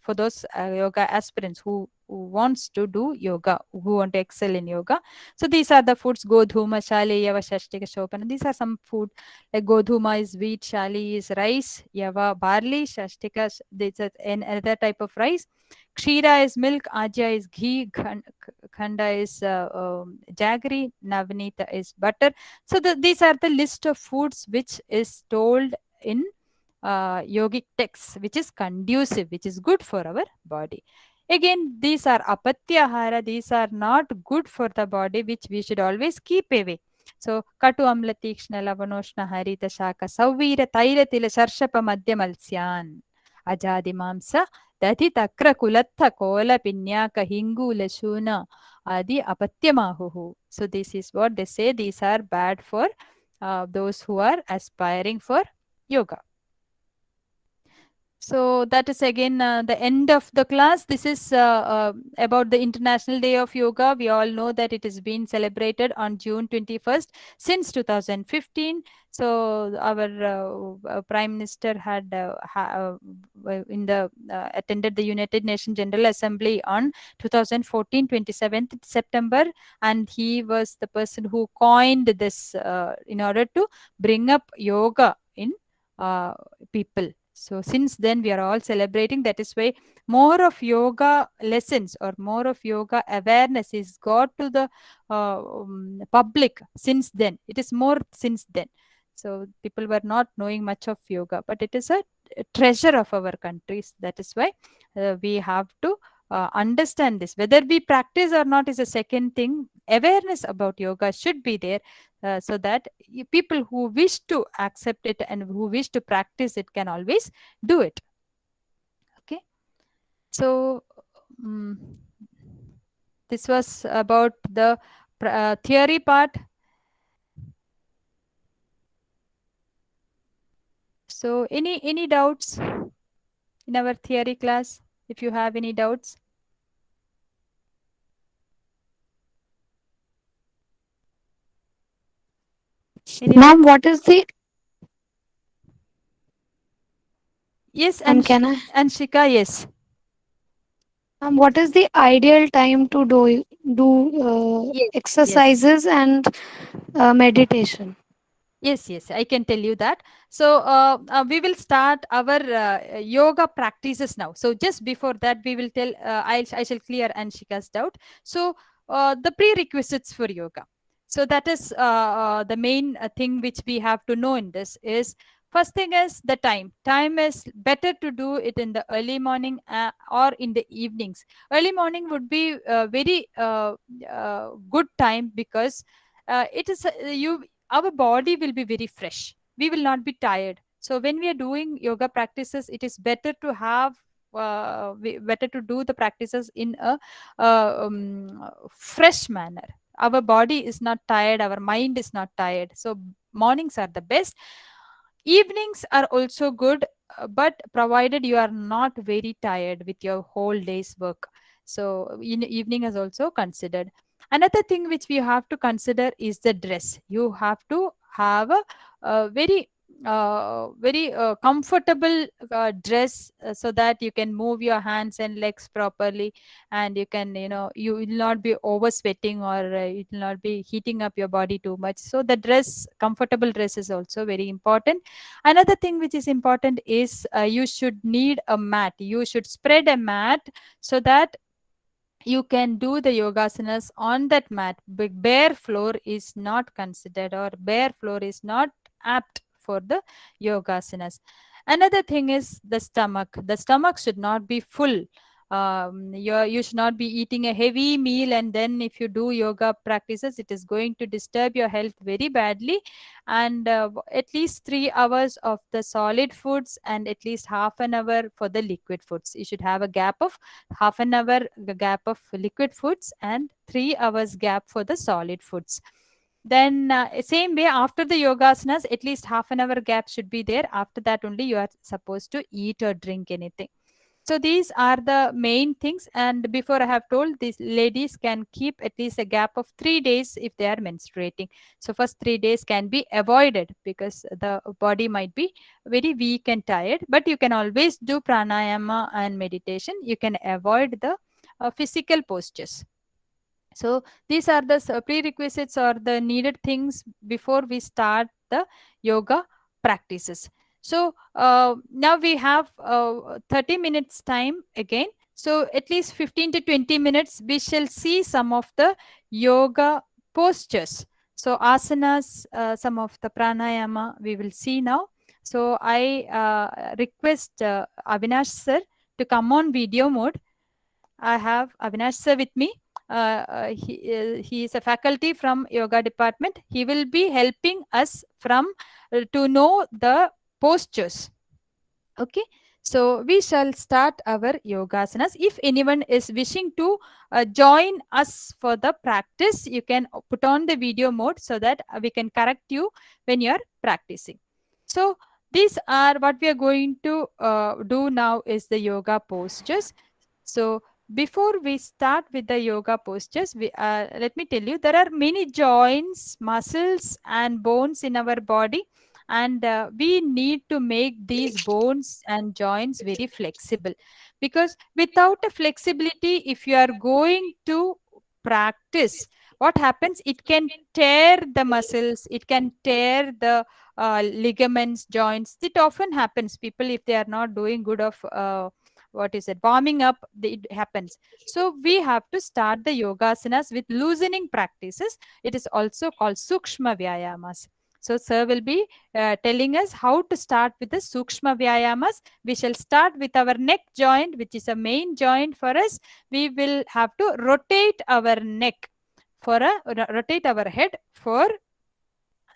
for those yoga aspirants who wants to do yoga, who want to excel in yoga. So these are the foods: godhuma, shali, yava, shashtika, shopana. These are some food. Like godhuma is wheat, shali is rice, yava barley, shashtika this is another type of rice. Kshira is milk, ajya is ghee, khanda is jaggery, navnita is butter. So these are the list of foods which is told in yogic texts, which is conducive, which is good for our body. Again, these are apatyahara, these are not good for the body, which we should always keep away. So katu amla tikshna lavanoshna harita shaka savira taira tila sharshapa madhyamalsyan ajadi mamsa dati takra kulatha kola pinyaka hingu lashuna adi apatyamahuhu. So this is what they say, these are bad for those who are aspiring for yoga. So that is again the end of the class. This is about the International Day of Yoga. We all know that it is being celebrated on June 21st since 2015. So our Prime Minister had attended the United Nations General Assembly on 2014, 27th September, and he was the person who coined this in order to bring up yoga in people. So since then we are all celebrating. That is why more of yoga lessons or more of yoga awareness is got to the public since then. It is more since then. So people were not knowing much of yoga, but it is a treasure of our countries. That is why we have to understand this. Whether we practice or not is a second thing. Awareness about yoga should be there, so that people who wish to accept it and who wish to practice it can always do it. Okay, so this was about the theory part. So any doubts in our theory class? If you have any doubts. Ma'am, what is the Yes, ma'am, and can I? Shika, yes. What is the ideal time to do Yes. exercises and meditation? Yes, I can tell you that. So we will start our yoga practices now. So just before that, we will tell, I shall clear Anshika's doubt. So the prerequisites for yoga. So that is the main thing which we have to know in this is, first thing is the time. Time is better to do it in the early morning or in the evenings. Early morning would be very good time, because it is our body will be very fresh. We will not be tired. So when we are doing yoga practices, it is better to have better to do the practices in a fresh manner. Our body is not tired, our mind is not tired. So mornings are the best. Evenings are also good, but provided you are not very tired with your whole day's work. So evening is also considered. Another thing which we have to consider is the dress. You have to have a very comfortable dress, so that you can move your hands and legs properly, and you can, you will not be over sweating, or it will not be heating up your body too much. So the dress, comfortable dress, is also very important. Another thing which is important is you should need a mat. You should spread a mat, so that you can do the yogasanas on that mat. Bare floor is not considered, or bare floor is not apt for the yogasanas. Another thing is the stomach. The stomach should not be full. You should not be eating a heavy meal, and then if you do yoga practices, it is going to disturb your health very badly. And at least 3 hours of the solid foods and at least half an hour for the liquid foods. You should have a gap of half an hour gap of liquid foods and 3 hours gap for the solid foods. Then same way, after the yogasanas, at least half an hour gap should be there. After that only you are supposed to eat or drink anything. So these are the main things. And before, I have told, these ladies can keep at least a gap of 3 days if they are menstruating. So first 3 days can be avoided, because the body might be very weak and tired. But you can always do pranayama and meditation. You can avoid the physical postures. So these are the prerequisites or the needed things before we start the yoga practices. So now we have 30 minutes time again. So at least 15 to 20 minutes, we shall see some of the yoga postures. So asanas, some of the pranayama we will see now. So I request Avinash sir to come on video mode. I have Avinash sir with me. He is a faculty from yoga department. He will be helping us from to know the postures. Okay, so we shall start our yogasanas. If anyone is wishing to join us for the practice, you can put on the video mode, so that we can correct you when you are practicing. So these are what we are going to do now is the yoga postures. So before we start with the yoga postures, let me tell you, there are many joints, muscles and bones in our body, and we need to make these bones and joints very flexible, because without a flexibility, if you are going to practice, what happens, it can tear the muscles, it can tear the ligaments, joints. It often happens, people, if they are not doing good of what is it, warming up, it happens. So we have to start the yogasanas with loosening practices. It is also called sukshma vyayamas. So sir will be telling us how to start with the sukshma vyayamas. We shall start with our neck joint, which is a main joint for us. We will have to rotate our neck for a rotate our head for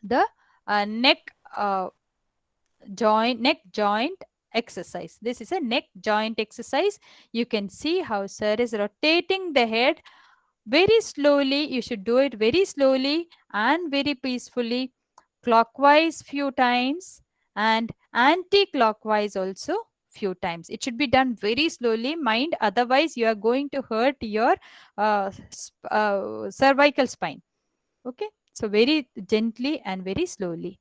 the neck joint exercise. This is a neck joint exercise. You can see how sir is rotating the head very slowly. You should do it very slowly and very peacefully, clockwise few times and anti-clockwise also few times. It should be done very slowly, mind, otherwise you are going to hurt your cervical spine. Okay, so very gently and very slowly.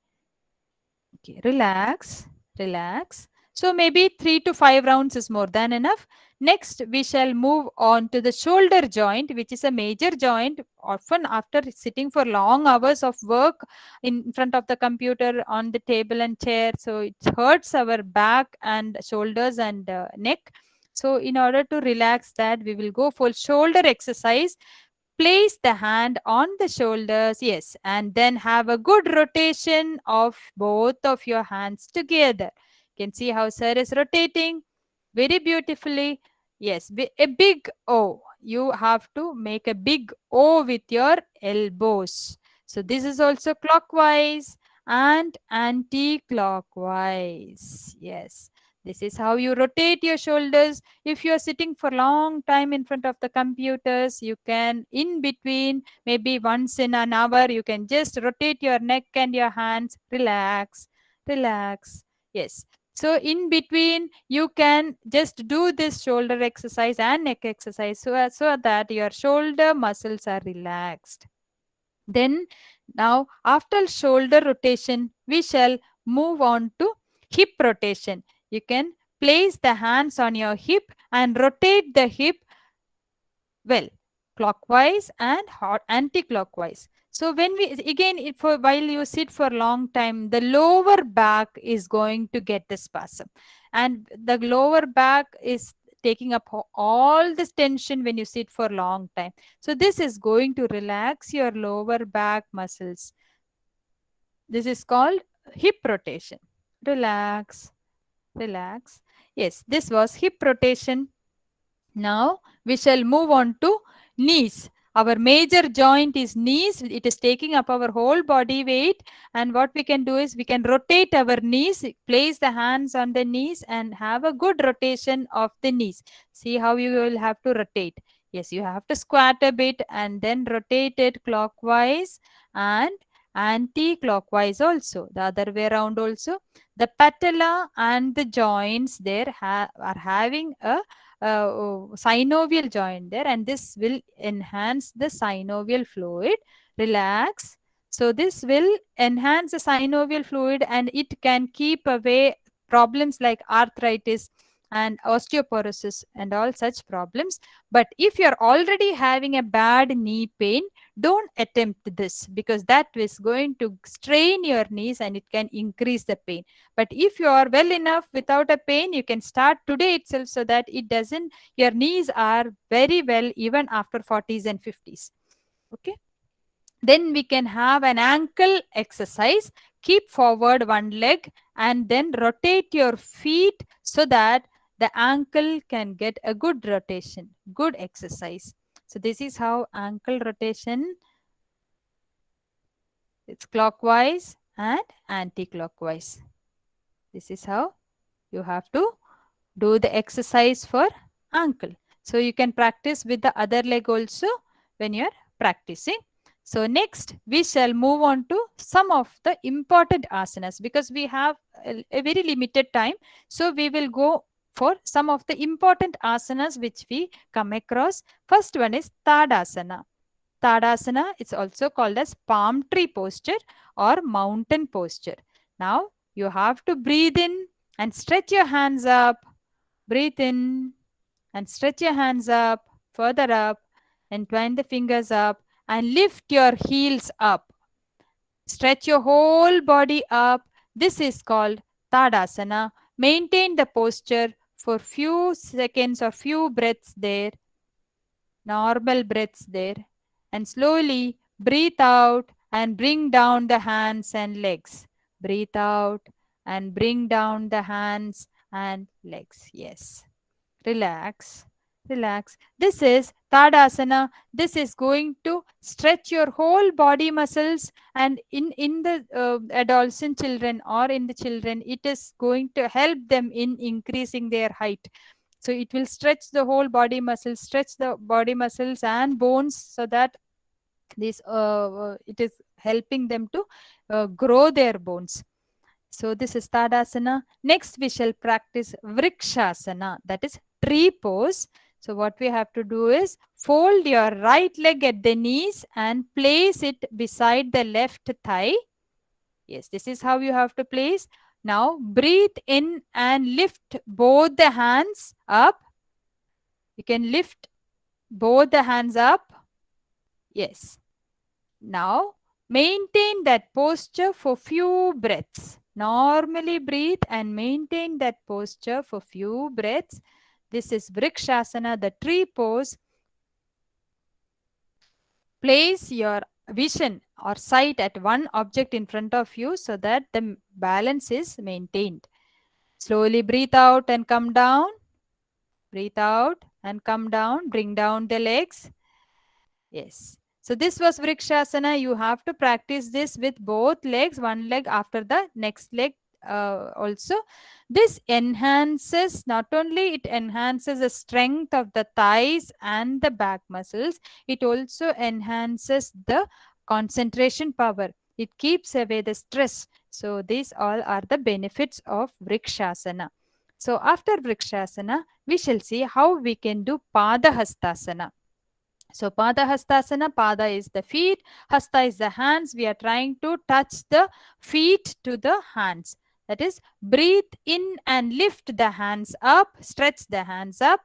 Okay, relax, relax. So maybe 3 to 5 rounds is more than enough. Next, we shall move on to the shoulder joint, which is a major joint. Often after sitting for long hours of work in front of the computer, on the table and chair, so it hurts our back and shoulders and neck. So in order to relax that, we will go for shoulder exercise. Place the hand on the shoulders, yes, and then have a good rotation of both of your hands together. You can see how sir is rotating very beautifully. Yes, a big O. You have to make a big O with your elbows. So this is also clockwise and anti-clockwise. Yes, this is how you rotate your shoulders. If you are sitting for long time in front of the computers, you can in between, maybe once in an hour, you can just rotate your neck and your hands. Relax, relax. Yes. So in between, you can just do this shoulder exercise and neck exercise, so that your shoulder muscles are relaxed. Then now after shoulder rotation, we shall move on to hip rotation. You can place the hands on your hip and rotate the hip, well, clockwise and anti-clockwise. So when we again, while you sit for a long time, the lower back is going to get the spasm, and the lower back is taking up all this tension when you sit for a long time. So this is going to relax your lower back muscles. This is called hip rotation. Relax, relax. Yes, this was hip rotation. Now we shall move on to knees. Our major joint is knees. It is taking up our whole body weight. And what we can do is we can rotate our knees, place the hands on the knees and have a good rotation of the knees. See how you will have to rotate. Yes, you have to squat a bit and then rotate it clockwise and anti-clockwise also. The other way around also. The patella and the joints there are having a synovial joint there, and this will enhance the synovial fluid. Relax. So this will enhance the synovial fluid and it can keep away problems like arthritis and osteoporosis and all such problems. But if you're already having a bad knee pain, don't attempt this, because that is going to strain your knees and it can increase the pain. But if you are well enough without a pain, you can start today itself, so that it doesn't, your knees are very well even after 40s and 50s. Okay. Then we can have an ankle exercise. Keep forward one leg and then rotate your feet so that the ankle can get a good rotation, good exercise. So this is how ankle rotation. It's clockwise and anti-clockwise. This is how you have to do the exercise for ankle. So you can practice with the other leg also when you're practicing. So next, we shall move on to some of the important asanas because we have a very limited time. So we will go for some of the important asanas which we come across. First one is Tadasana. Tadasana is also called as palm tree posture or mountain posture. Now you have to breathe in and stretch your hands up. Breathe in and stretch your hands up, further up, and twine the fingers up and lift your heels up. Stretch your whole body up. This is called Tadasana. Maintain the posture for few seconds or few breaths there. Normal breaths there. And slowly breathe out and bring down the hands and legs. Breathe out and bring down the hands and legs. Yes. Relax. Relax. This is Tadasana. This is going to stretch your whole body muscles, and in the adolescent children or in the children, it is going to help them in increasing their height. So it will stretch the whole body muscles, stretch the body muscles and bones, so that this it is helping them to grow their bones. So this is Tadasana. Next we shall practice Vrikshasana, that is tree pose. So what we have to do is fold your right leg at the knees and place it beside the left thigh. Yes, this is how you have to place. Now breathe in and lift both the hands up. You can lift both the hands up. Yes. Now maintain that posture for few breaths. Normally breathe and maintain that posture for few breaths. This is Vrikshasana, the tree pose. Place your vision or sight at one object in front of you so that the balance is maintained. Slowly breathe out and come down. Breathe out and come down. Bring down the legs. Yes. So this was Vrikshasana. You have to practice this with both legs, one leg after the next leg also. This enhances, not only it enhances the strength of the thighs and the back muscles, it also enhances the concentration power. It keeps away the stress. So these all are the benefits of Vrikshasana. So after Vrikshasana, we shall see how we can do Padahastasana. So Padahastasana, Pada is the feet, Hasta is the hands. We are trying to touch the feet to the hands. That is, breathe in and lift the hands up, stretch the hands up.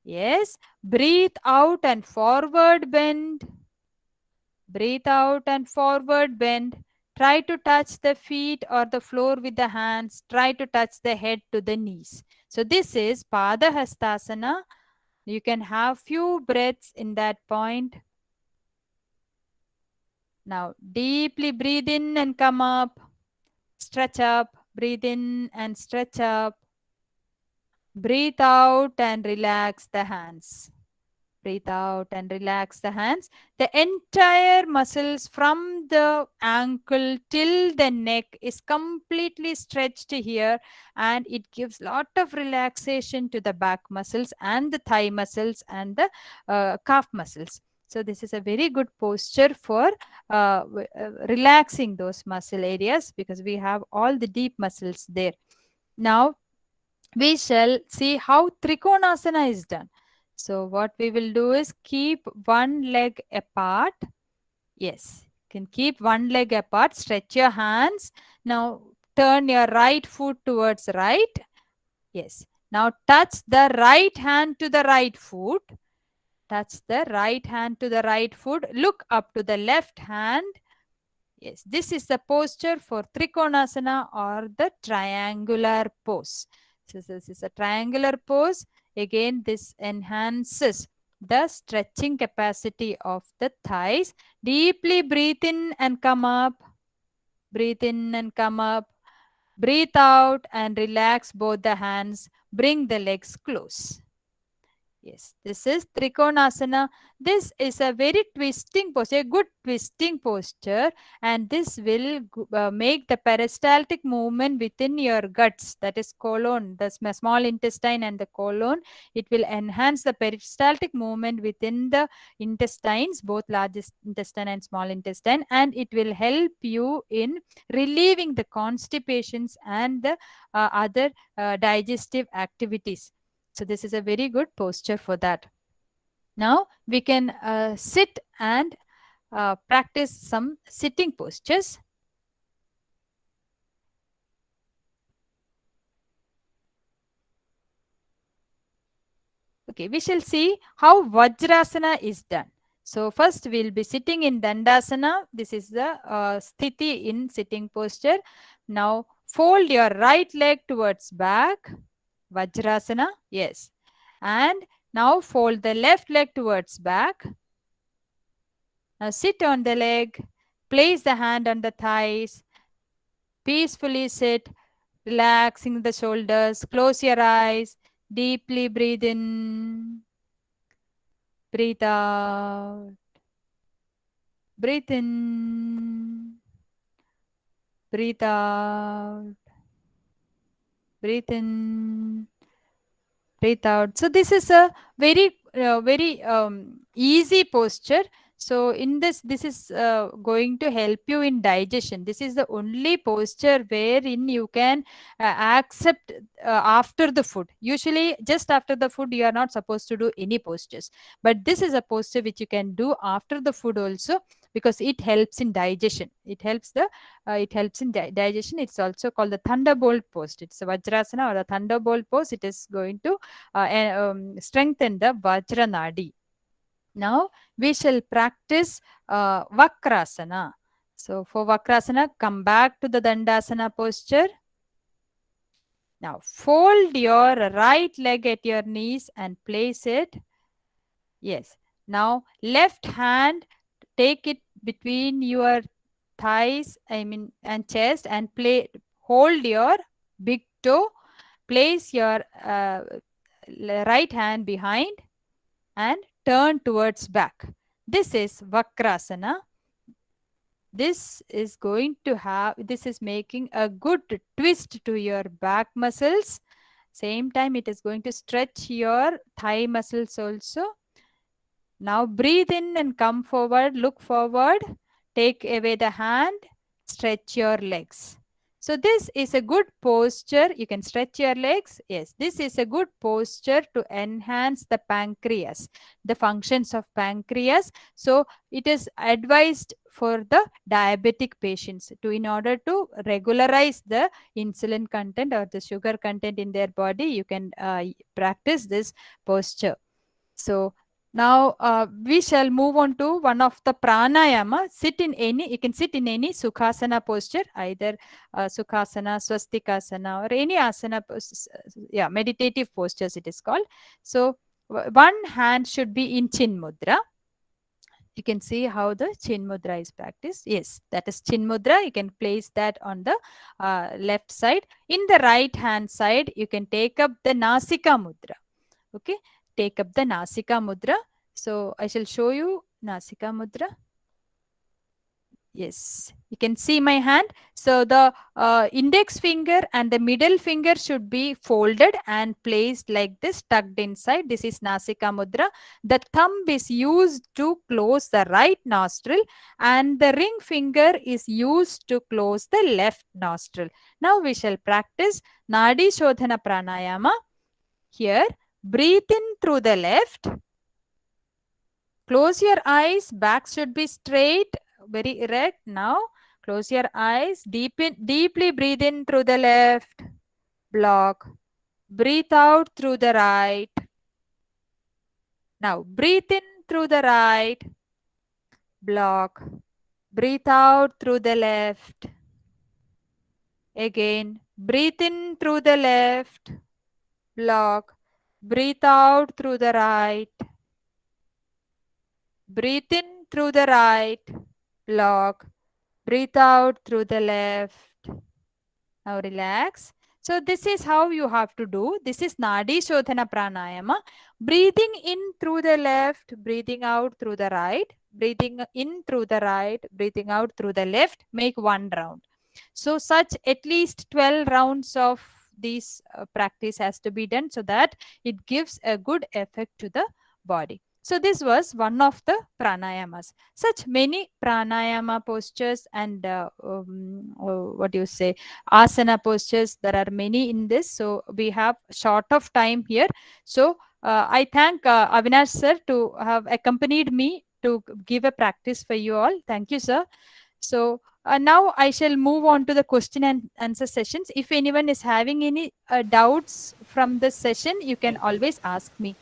Yes, breathe out and forward bend. Breathe out and forward bend. Try to touch the feet or the floor with the hands. Try to touch the head to the knees. So this is Padahastasana. You can have few breaths in that point. Now deeply breathe in and come up. Stretch up. Breathe in and stretch up. Breathe out and relax the hands. Breathe out and relax the hands. The entire muscles from the ankle till the neck is completely stretched here, and it gives lot of relaxation to the back muscles and the thigh muscles and the calf muscles. So this is a very good posture for relaxing those muscle areas, because we have all the deep muscles there. Now we shall see how Trikonasana is done. So what we will do is keep one leg apart. Yes, you can keep one leg apart. Stretch your hands. Now turn your right foot towards right. Yes. Now touch the right hand to the right foot. Touch the right hand to the right foot. Look up to the left hand. Yes, this is the posture for Trikonasana or the triangular pose. So this is a triangular pose. Again, this enhances the stretching capacity of the thighs. Deeply breathe in and come up. Breathe in and come up. Breathe out and relax both the hands. Bring the legs close. Yes, this is Trikonasana. This is a very twisting posture, a good twisting posture, and this will make the peristaltic movement within your guts, that is colon, the small intestine and the colon. It will enhance the peristaltic movement within the intestines, both large intestine and small intestine, and it will help you in relieving the constipations and the other digestive activities. So this is a very good posture for that. Now we can sit and practice some sitting postures. Okay, we shall see how Vajrasana is done. So first we'll be sitting in Dandasana. This is the sthiti in sitting posture. Now fold your right leg towards back. Vajrasana, yes. And now fold the left leg towards back. Now sit on the leg. Place the hand on the thighs. Peacefully sit, relaxing the shoulders. Close your eyes. Deeply breathe in. Breathe out. Breathe in. Breathe out. Breathe in. Breathe out. So this is a very easy posture. So in this is going to help you in digestion. This is the only posture wherein you can accept after the food. Usually just after the food you are not supposed to do any postures, but this is a posture which you can do after the food also, because it helps in digestion. It helps in digestion. It's also called the thunderbolt pose. It's a Vajrasana or the thunderbolt pose. It is going to strengthen the Vajra Nadi. Now we shall practice Vakrasana. So for Vakrasana, come back to the Dandasana posture. Now fold your right leg at your knees and place it. Yes. Now left hand, take it between your thighs, and chest, and hold your big toe. Place your right hand behind and turn towards back. This is Vakrasana. This is making a good twist to your back muscles. Same time it is going to stretch your thigh muscles also. Now breathe in and come forward, look forward, take away the hand, stretch your legs. So this is a good posture. You can stretch your legs. Yes, this is a good posture to enhance the pancreas, the functions of pancreas. So it is advised for the diabetic patients in order to regularize the insulin content or the sugar content in their body. You can practice this posture. So now we shall move on to one of the pranayama. You can sit in any Sukhasana posture, either Sukhasana, Swastikasana, or any asana, meditative postures it is called. So one hand should be in Chin Mudra. You can see how the Chin Mudra is practiced. Yes, that is Chin Mudra. You can place that on the left side. In the right hand side, you can take up the Nasika Mudra. Okay, take up the Nasika Mudra. So I shall show you Nasika Mudra. Yes, you can see my hand. So the index finger and the middle finger should be folded and placed like this, tucked inside. This is Nasika Mudra. The thumb is used to close the right nostril and the ring finger is used to close the left nostril. Now we shall practice Nadi Shodhana Pranayama. Here, breathe in through the left. Close your eyes. Back should be straight, very erect. Now, close your eyes. Deeply breathe in through the left. Block. Breathe out through the right. Now, breathe in through the right. Block. Breathe out through the left. Again, breathe in through the left. Block. Breathe out through the right. Breathe in through the right. Block. Breathe out through the left. Now relax. So this is how you have to do. This is Nadi Shodhana Pranayama. Breathing in through the left, breathing out through the right, breathing in through the right, breathing out through the left, make one round. So such at least 12 rounds of this practice has to be done so that it gives a good effect to the body. So this was one of the pranayamas. Such many pranayama postures and what do you say, asana postures, there are many in this. So we have short of time here. So I thank Avinash sir to have accompanied me to give a practice for you all. Thank you, sir. So now I shall move on to the question and answer sessions. If anyone is having any doubts from this session, you can always ask me.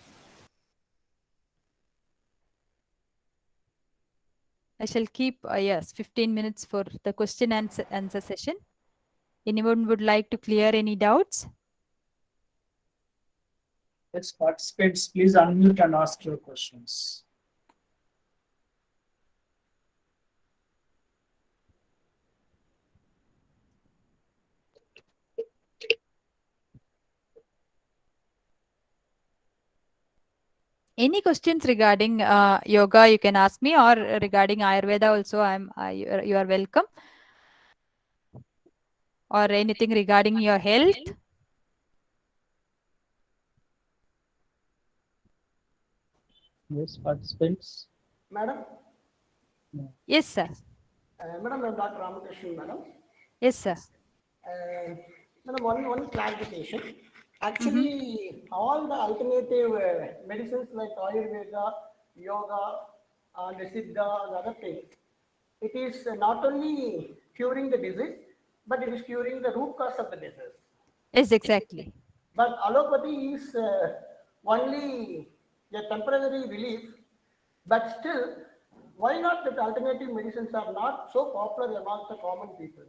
I shall keep, yes, 15 minutes for the question and answer session. Anyone would like to clear any doubts? Yes, participants, please unmute and ask your questions. Any questions regarding yoga, you can ask me, or regarding Ayurveda also, you are welcome. Or anything regarding your health. Yes, participants. Madam? Yes, sir. Madam, I'm Dr. Ramakrishnan, madam. Yes, sir. Madam, one clarification. Actually, all the alternative medicines like Ayurveda, yoga, and Siddha, and other things, it is not only curing the disease, but it is curing the root cause of the disease. Yes, exactly. But allopathy is only a temporary relief, but still, why not that alternative medicines are not so popular among the common people?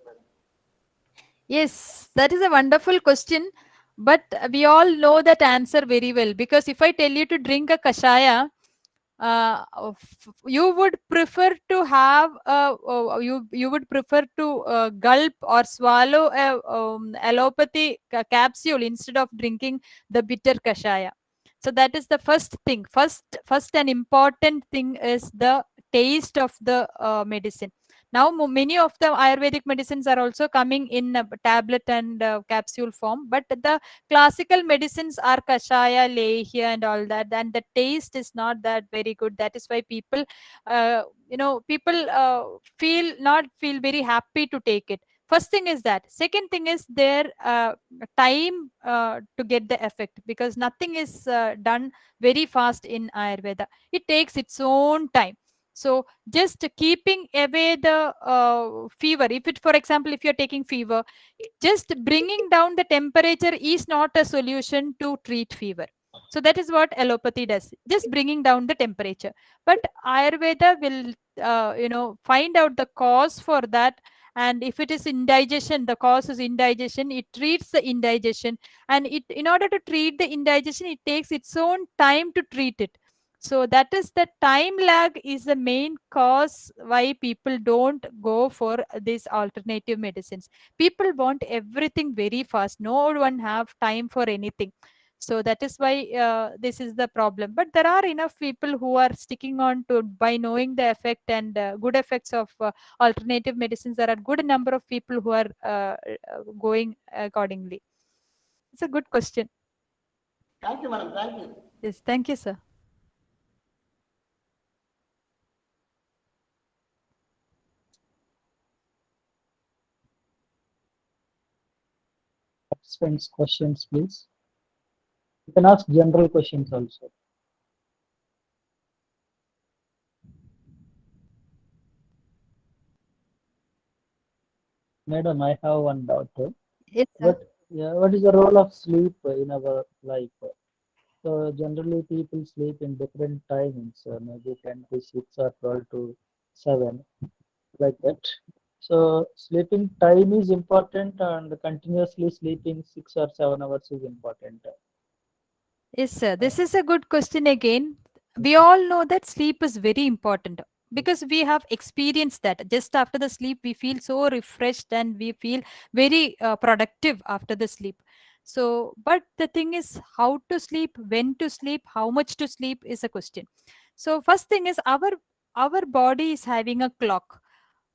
Yes, that is a wonderful question. But we all know that answer very well, because if I tell you to drink a kashaya, you would prefer to have you would prefer to gulp or swallow a allopathy capsule instead of drinking the bitter kashaya. So that is the first thing. First and important thing is the taste of the medicine. Now many of the Ayurvedic medicines are also coming in a tablet and capsule form, but the classical medicines are kashaya, lehya, and all that, and the taste is not that very good. That is why people, people feel very happy to take it. First thing is that. Second thing is their time to get the effect, because nothing is done very fast in Ayurveda. It takes its own time. So just keeping away the fever. If it, for example, if you're taking fever, just bringing down the temperature is not a solution to treat fever. So that is what allopathy does, just bringing down the temperature. But Ayurveda will, find out the cause for that. And if it is indigestion, the cause is indigestion, it treats the indigestion. And in order to treat the indigestion, it takes its own time to treat it. So that is the time lag is the main cause why people don't go for these alternative medicines. People want everything very fast. No one have time for anything. So that is why this is the problem. But there are enough people who are sticking on to, by knowing the effect and good effects of alternative medicines. There are good number of people who are going accordingly. It's a good question. Thank you, madam. Thank you. Yes, thank you, sir. Participants, questions, please. You can ask general questions also. Madam, I have one doubt. Yes, sir. What is the role of sleep in our life? So generally people sleep in different timings, maybe 10 to 6 or 12 to 7, like that. So sleeping time is important, and continuously sleeping 6 or 7 hours is important. Yes, sir. This is a good question again. We all know that sleep is very important. because we have experienced that. Just after the sleep, we feel so refreshed and we feel very productive after the sleep. So, but the thing is, how to sleep, when to sleep, how much to sleep is a question. So, first thing is our body is having a clock.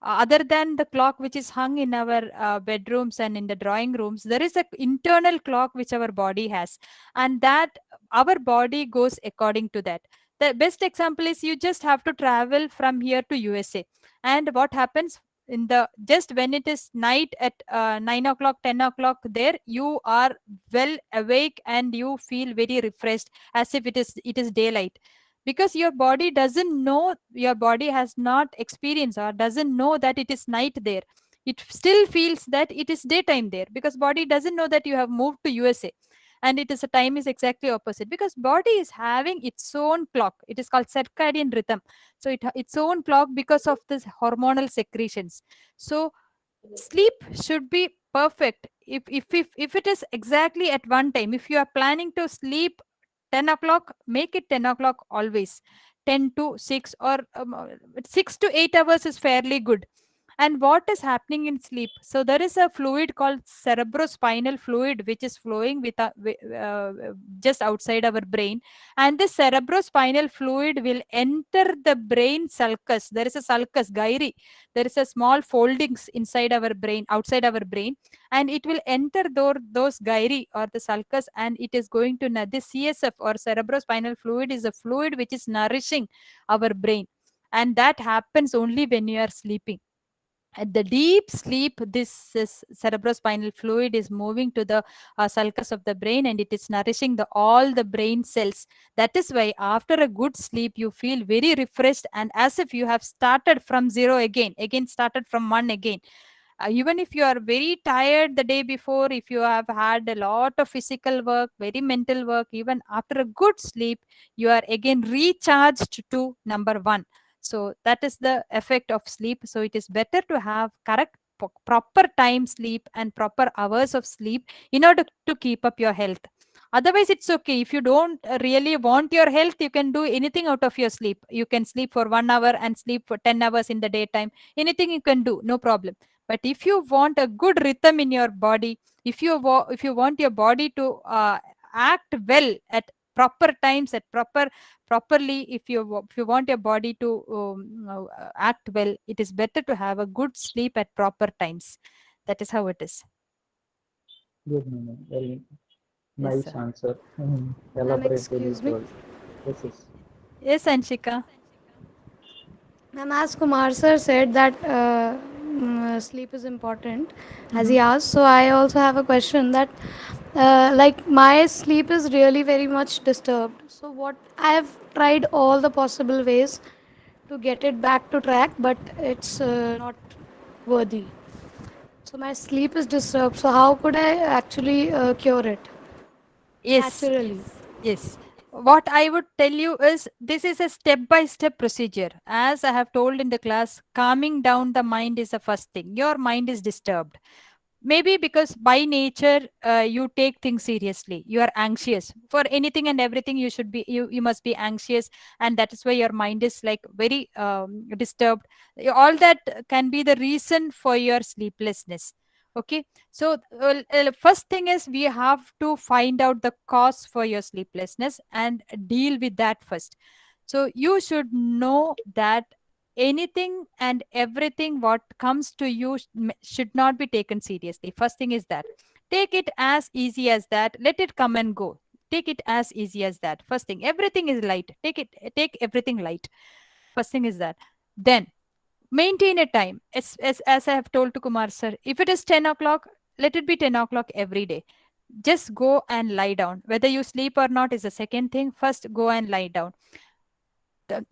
Other than the clock which is hung in our bedrooms and in the drawing rooms, there is a internal clock which our body has, and that our body goes according to that. The best example is you just have to travel from here to USA, and what happens in the just when it is night at 9 o'clock 10 o'clock, there you are well awake and you feel very refreshed as if it is daylight, because your body doesn't know, your body has not experienced or doesn't know that it is night there. It still feels that it is daytime there, because body doesn't know that you have moved to USA, and it is a time is exactly opposite, because body is having its own clock. It is called circadian rhythm. So its own clock because of this hormonal secretions. So sleep should be perfect. If it is exactly at one time, if you are planning to sleep 10 o'clock, make it 10 o'clock always. 10 to 6 or 6 to 8 hours is fairly good. And what is happening in sleep? So there is a fluid called cerebrospinal fluid which is flowing just outside our brain, and this cerebrospinal fluid will enter the brain sulcus. There is a sulcus gyri. There is a small foldings inside our brain, outside our brain, and it will enter those gyri or the sulcus, and it is going to this CSF or cerebrospinal fluid is a fluid which is nourishing our brain, and that happens only when you are sleeping. At the deep sleep, this cerebrospinal fluid is moving to the sulcus of the brain, and it is nourishing all the brain cells. That is why after a good sleep you feel very refreshed and as if you have started from zero again started from one again. Even if you are very tired the day before, if you have had a lot of physical work, very mental work, even after a good sleep, you are again recharged to number one. So that is the effect of sleep. So it is better to have correct proper time sleep and proper hours of sleep in order to keep up your health. Otherwise it's okay. If you don't really want your health, you can do anything out of your sleep. You can sleep for 1 hour and sleep for 10 hours in the daytime. Anything you can do, no problem. But if you want a good rhythm in your body, if you want your body to act well at proper times, at properly, if you want your body to act well, it is better to have a good sleep at proper times. That is how it is. Good, ma'am. Very Yes, nice sir. answer. Ma'am, Elaborately excuse me. told. Yes, yes. Yes, Anshika. Ma'am, as Kumar sir said that sleep is important, as he Mhm. asked. So I also have a question that, like, my sleep is really very much disturbed. So what I have tried all the possible ways to get it back to track, but it's not worthy. So my sleep is disturbed. So how could I actually cure it Yes, naturally? yes. What I would tell you is this is a step by step procedure. As I have told in the class, calming down the mind is the first thing. Your mind is disturbed. Maybe because by nature you take things seriously. You are anxious for anything and everything. You must be anxious, and that is why your mind is like very disturbed. All that can be the reason for your sleeplessness. Okay, so first thing is we have to find out the cause for your sleeplessness and deal with that first. So you should know that anything and everything what comes to you should not be taken seriously. First thing is that take it as easy as that. Let it come and go. Take it as easy as that. First thing, everything is light. Take everything light. First thing is that. Then maintain a time. As I have told to Kumar sir, if it is 10 o'clock, let it be 10 o'clock every day. Just go and lie down. Whether you sleep or not is the second thing. First, go and lie down.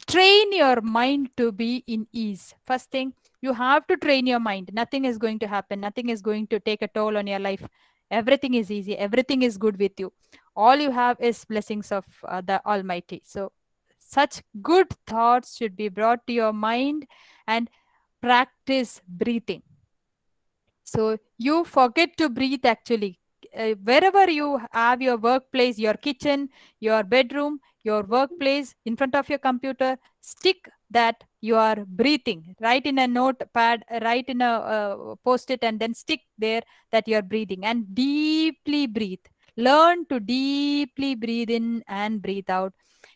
Train your mind to be in ease. First thing, you have to train your mind. Nothing is going to happen. Nothing is going to take a toll on your life. Everything is easy. Everything is good with you. All you have is blessings of the Almighty. So, such good thoughts should be brought to your mind, and practice breathing. So you forget to breathe actually. Wherever you have your workplace, your kitchen, your bedroom, your workplace, in front of your computer, stick that you are breathing. Write in a notepad, write in a post-it, and then stick there that you are breathing, and deeply breathe. Learn to deeply breathe in and breathe out.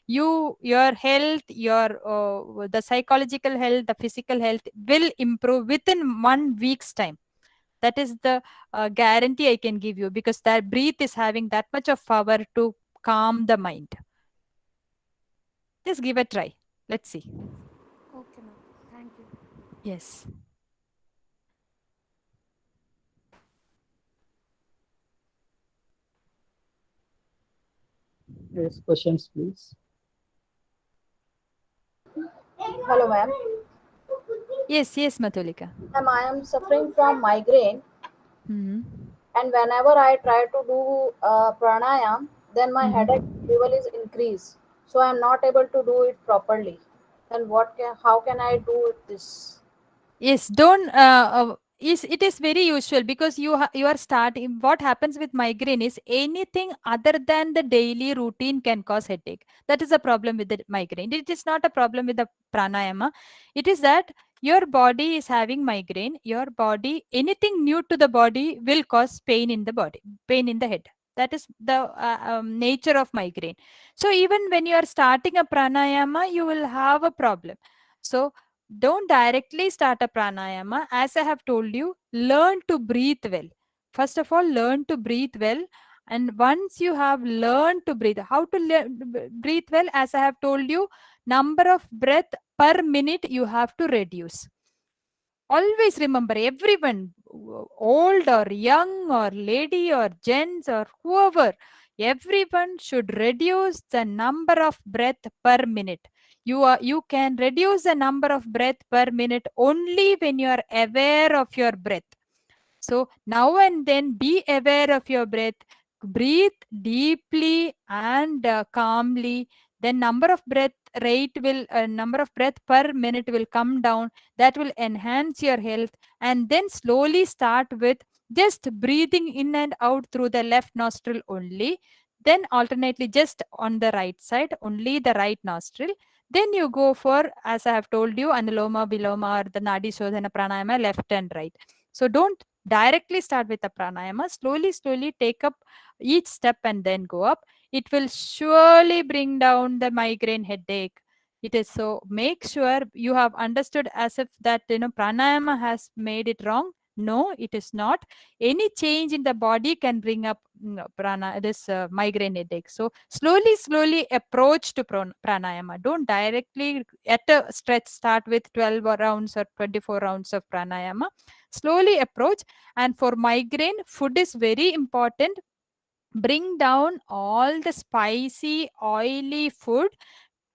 Your health, the psychological health, the physical health will improve within 1 week's time. That is the guarantee I can give you, because that breath is having that much of power to calm the mind. Just give a try. Let's see. Okay, ma'am. Thank you. Yes. Yes, questions, please. Hello, ma'am. Yes, Matulika. Ma'am, I am suffering from migraine, Hmm. and whenever I try to do pranayam, then my headache level is increased. So I am not able to do it properly. Then how can I do this? Yes, don't. It is very usual, because you are starting. What happens with migraine is anything other than the daily routine can cause headache. That is a problem with the migraine. It is not a problem with the pranayama. It is that your body is having migraine. Your body, anything new to the body will cause pain in the body, pain in the head. That is the nature of migraine. So even when you are starting a pranayama, you will have a problem. So don't directly start a pranayama. As I have told you, learn to breathe well. First of all, learn to breathe well. And once you have learned to breathe, how to breathe well, as I have told you, number of breath per minute you have to reduce. Always remember, everyone, old or young or lady or gents or whoever, everyone should reduce the number of breath per minute. You can reduce the number of breath per minute only when you are aware of your breath. So now and then be aware of your breath. Breathe deeply and calmly. Then number of breath number of breath per minute will come down. That will enhance your health. And then slowly start with just breathing in and out through the left nostril only. Then alternately just on the right side, only the right nostril. Then you go for, as I have told you, Anuloma, Viloma, or the Nadi Shodhana Pranayama, left and right. So don't directly start with the pranayama. Slowly take up each step and then go up. It will surely bring down the migraine headache. It is so. Make sure you have understood as if that pranayama has made it wrong. No, it is not. Any change in the body can bring up this migraine headache. So slowly approach to pranayama. Don't directly at a stretch start with 12 rounds or 24 rounds of pranayama. Slowly approach. And for migraine, food is very important. Bring down all the spicy, oily food.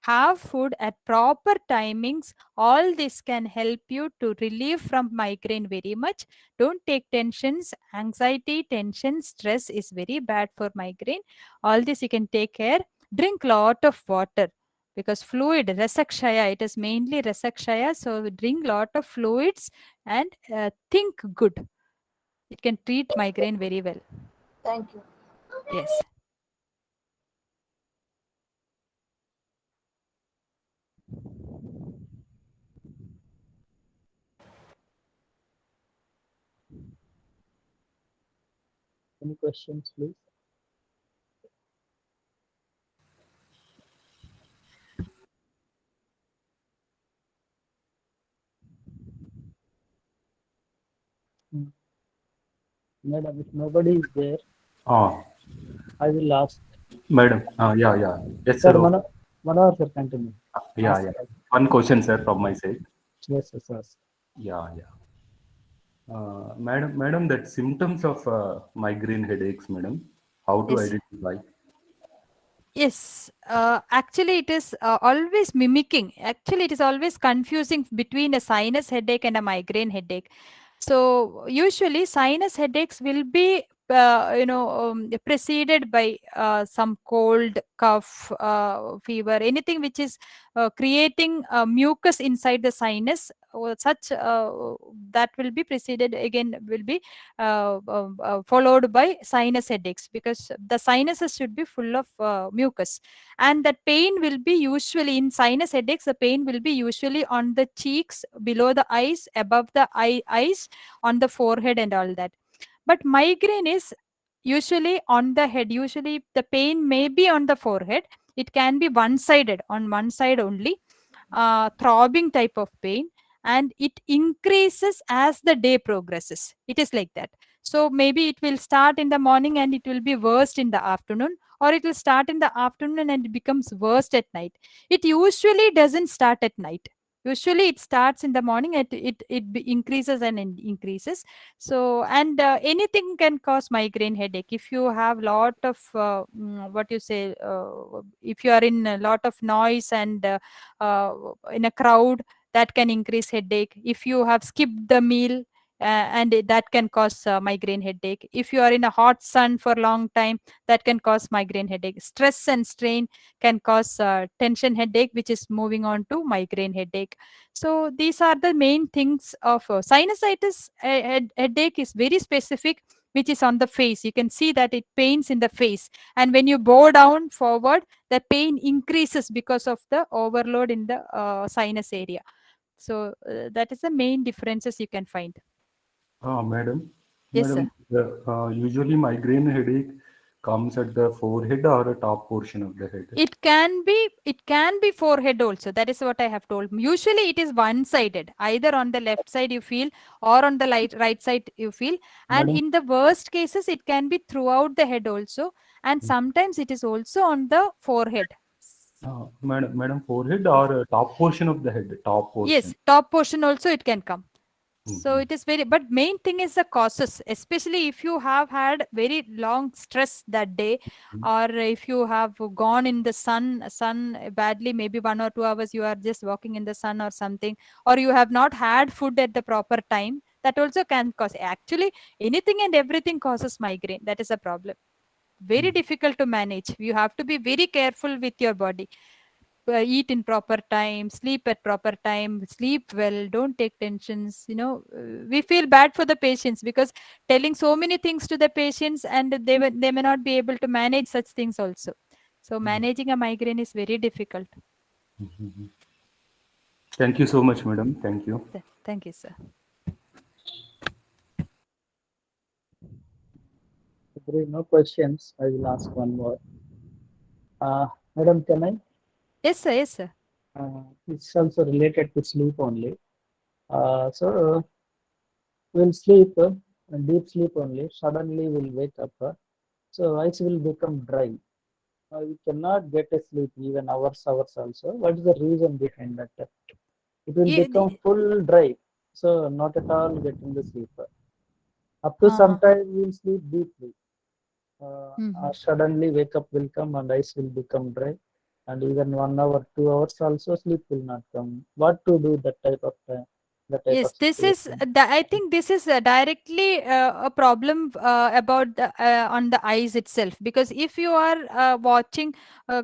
Have food at proper timings. All this can help you to relieve from migraine very much. Don't take tensions. Anxiety, tension, stress is very bad for migraine. All this you can take care. Drink lot of water, because fluid, resakshaya, it is mainly resakshaya. So drink lot of fluids and think good. It can treat migraine very well. Thank you. Yes. Any questions, please? Madam, if nobody is there, I will ask. Madam, yeah. Yes, Sir, sir. Manohar, sir, continue. Yeah. One question, sir, from my side. Yes, yes. Yeah. Madam, that symptoms of migraine headaches, madam, how to Yes. identify? Yes, actually, it is always mimicking. Actually, it is always confusing between a sinus headache and a migraine headache. So, usually, sinus headaches will be preceded by some cold, cough, fever, anything which is creating mucus inside the sinus, or such that will be preceded again, will be followed by sinus headaches, because the sinuses should be full of mucus, and that pain will be usually in sinus headaches. The pain will be usually on the cheeks, below the eyes, above the eyes, on the forehead and all that. But migraine is usually on the head. Usually the pain may be on the forehead. It can be one sided, on one side only, throbbing type of pain, and it increases as the day progresses. It is like that. So maybe it will start in the morning and it will be worst in the afternoon, or it will start in the afternoon and it becomes worst at night. It usually doesn't start at night. Usually it starts in the morning, increases and increases. So, and anything can cause migraine headache. If you have lot of what you say, if you are in a lot of noise and uh, in a crowd, that can increase headache. If you have skipped the meal, that can cause migraine headache. If you are in a hot sun for a long time, that can cause migraine headache. Stress and strain can cause tension headache, which is moving on to migraine headache. So these are the main things of sinusitis. Headache is very specific, which is on the face. You can see that it pains in the face, and when you bow down forward, the pain increases because of the overload in the sinus area. So that is the main differences you can find. Madam, Yes, sir. usually migraine headache comes at the forehead or the top portion of the head. It can be forehead also. That is what I have told. Usually it is one sided, either on the left side you feel, or on the right side you feel. And Madam, in the worst cases, it can be throughout the head also, and sometimes it is also on the forehead. madam, forehead Yes. or top portion of the head, top Yes, portion. top portion also it can come. So Mhm. it is very, but main thing is the causes, especially if you have had very long stress that day, or if you have gone in the sun badly, maybe 1 or 2 hours you are just walking in the sun or something, or you have not had food at the proper time, that also can cause. Actually, anything and everything causes migraine. That is a problem. Very difficult to manage. You have to be very careful with your body. Eat in proper time, sleep at proper time, sleep well, don't take tensions. We feel bad for the patients, because telling so many things to the patients, and they may not be able to manage such things also. So managing a migraine is very difficult. Thank you so much, madam. Thank you. Thank you, sir. If there is no questions, I will ask one more. Madam, can I? Yes, sir. Yes, sir. It's also related to sleep only. So we'll sleep, deep sleep only. Suddenly we'll wake up. So eyes will become dry. We cannot get a sleep even hours also. What is the reason behind that? It will Yeah, become full dry. So not at all getting the sleep. Up to uh-huh. some time we'll sleep deeply. Mhm. Suddenly wake up will come and eyes will become dry, and even 1 hour 2 hours also sleep will not come. What to do that type of time, that type Yes, of this is situation? I think this is directly a problem about the on the eyes itself, because if you are watching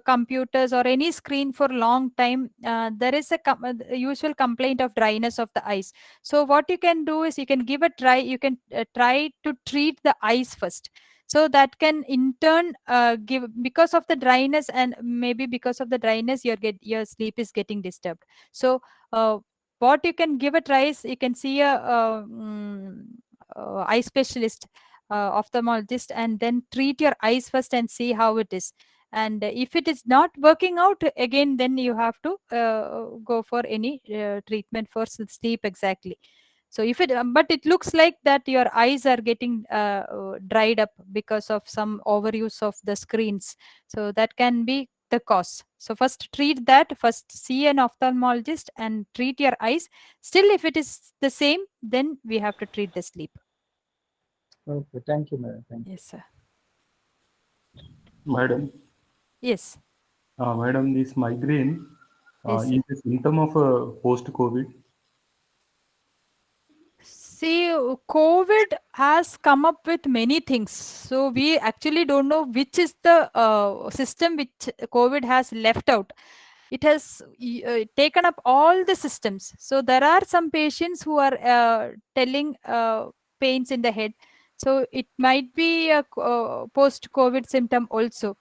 computers or any screen for long time, there is a usual complaint of dryness of the eyes. So what you can do is, you can give a try. You can try to treat the eyes first, so that can in turn give, because of the dryness, and maybe because of the dryness your sleep is getting disturbed. So uh, what you can give a try is, you can see a eye specialist, ophthalmologist, and then treat your eyes first and see how it is. And if it is not working out again, then you have to go for any treatment for sleep exactly. So if it but it looks like that your eyes are getting dried up because of some overuse of the screens, so that can be the cause. So first treat that, first see an ophthalmologist and treat your eyes. Still, if it is the same, then we have to treat the sleep. Okay, thank you, madam. Thank you. Yes, sir. Madam, Yes. madam, this migraine Yes, is sir. a symptom of post-COVID. See, COVID has come up with many things. So we actually don't know which is the system which COVID has left out. It has taken up all the systems. So there are some patients who are telling pains in the head. So it might be a post-COVID symptom also,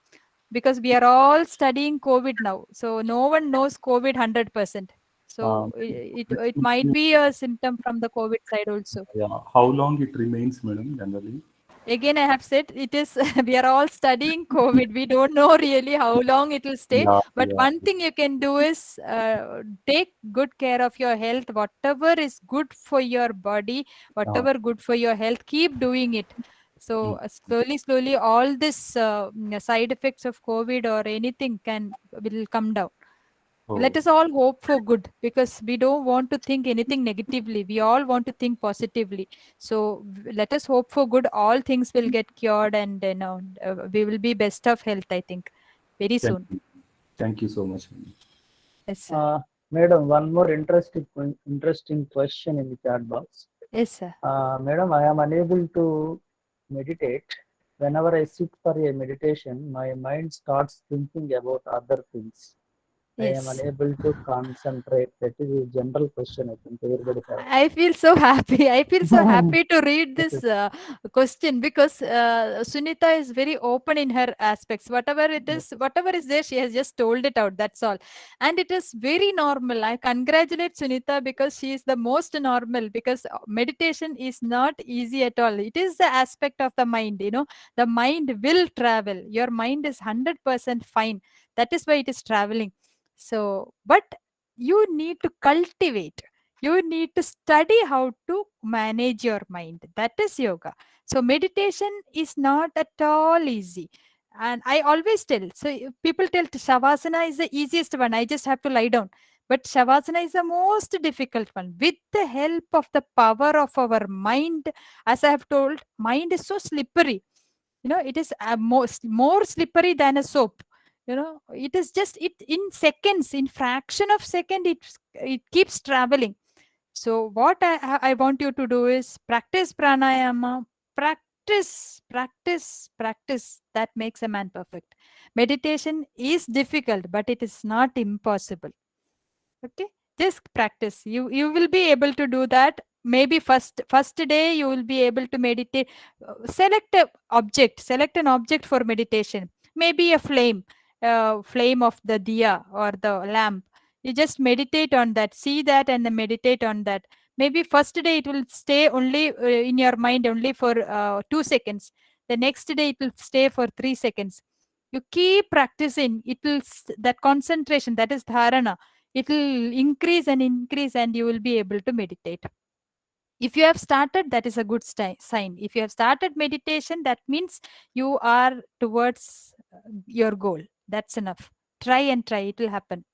because we are all studying COVID now. So no one knows COVID 100%. Um, So it might be a symptom from the COVID side also. yeah. How long it remains, madam, generally? Again, I have said it is, we are all studying COVID. We don't know really how long it will stay. Yeah, But yeah, one thing you can do is take good care of your health. Whatever is good for your body, yeah. whatever good for your health, keep doing it. So Mm. slowly, all this side effects of COVID or anything will come down. Let Oh, us all hope for good, because we don't want to think anything negatively. We all want to think positively. So let us hope for good. All things will get cured, and we will be best of health, I think, very thank soon. you. Thank you so much, madam. Yes, sir. Madam, one more interesting question in the chat box. Yes, sir. Madam, I am unable to meditate. Whenever I sit for a meditation, my mind starts thinking about other things. I am Yes. unable to concentrate. That is a general question. I think everybody has. I feel so happy. I feel so happy to read this question, because Sunita is very open in her aspects. Whatever is there, she has just told it out. That's all. And it is very normal. I congratulate Sunita, because she is the most normal, because meditation is not easy at all. It is the aspect of the mind. The mind will travel. Your mind is 100% fine. That is why it is traveling. So, but you need to cultivate, you need to study how to manage your mind. That is yoga. So meditation is not at all easy. And I always tell, so people tell shavasana is the easiest one, I just have to lie down. But shavasana is the most difficult one. With the help of the power of our mind, as I have told, mind is so slippery. It is more slippery than a soap. It is just, it in seconds, in fraction of second, it keeps traveling. So what I want you to do is practice pranayama, practice. That makes a man perfect. Meditation is difficult, but it is not impossible. Okay, just practice. You will be able to do that. Maybe first day you will be able to meditate. Select an object for meditation. Maybe a flame of the diya or the lamp. You just meditate on that, see that, and then meditate on that. Maybe first day it will stay only in your mind only for 2 seconds. The next day it will stay for 3 seconds. You keep practicing, that concentration, that is dharana, it will increase and increase, and you will be able to meditate. If you have started, that is a good sign. If you have started meditation, that means you are towards your goal. That's enough. Try and try, it will happen.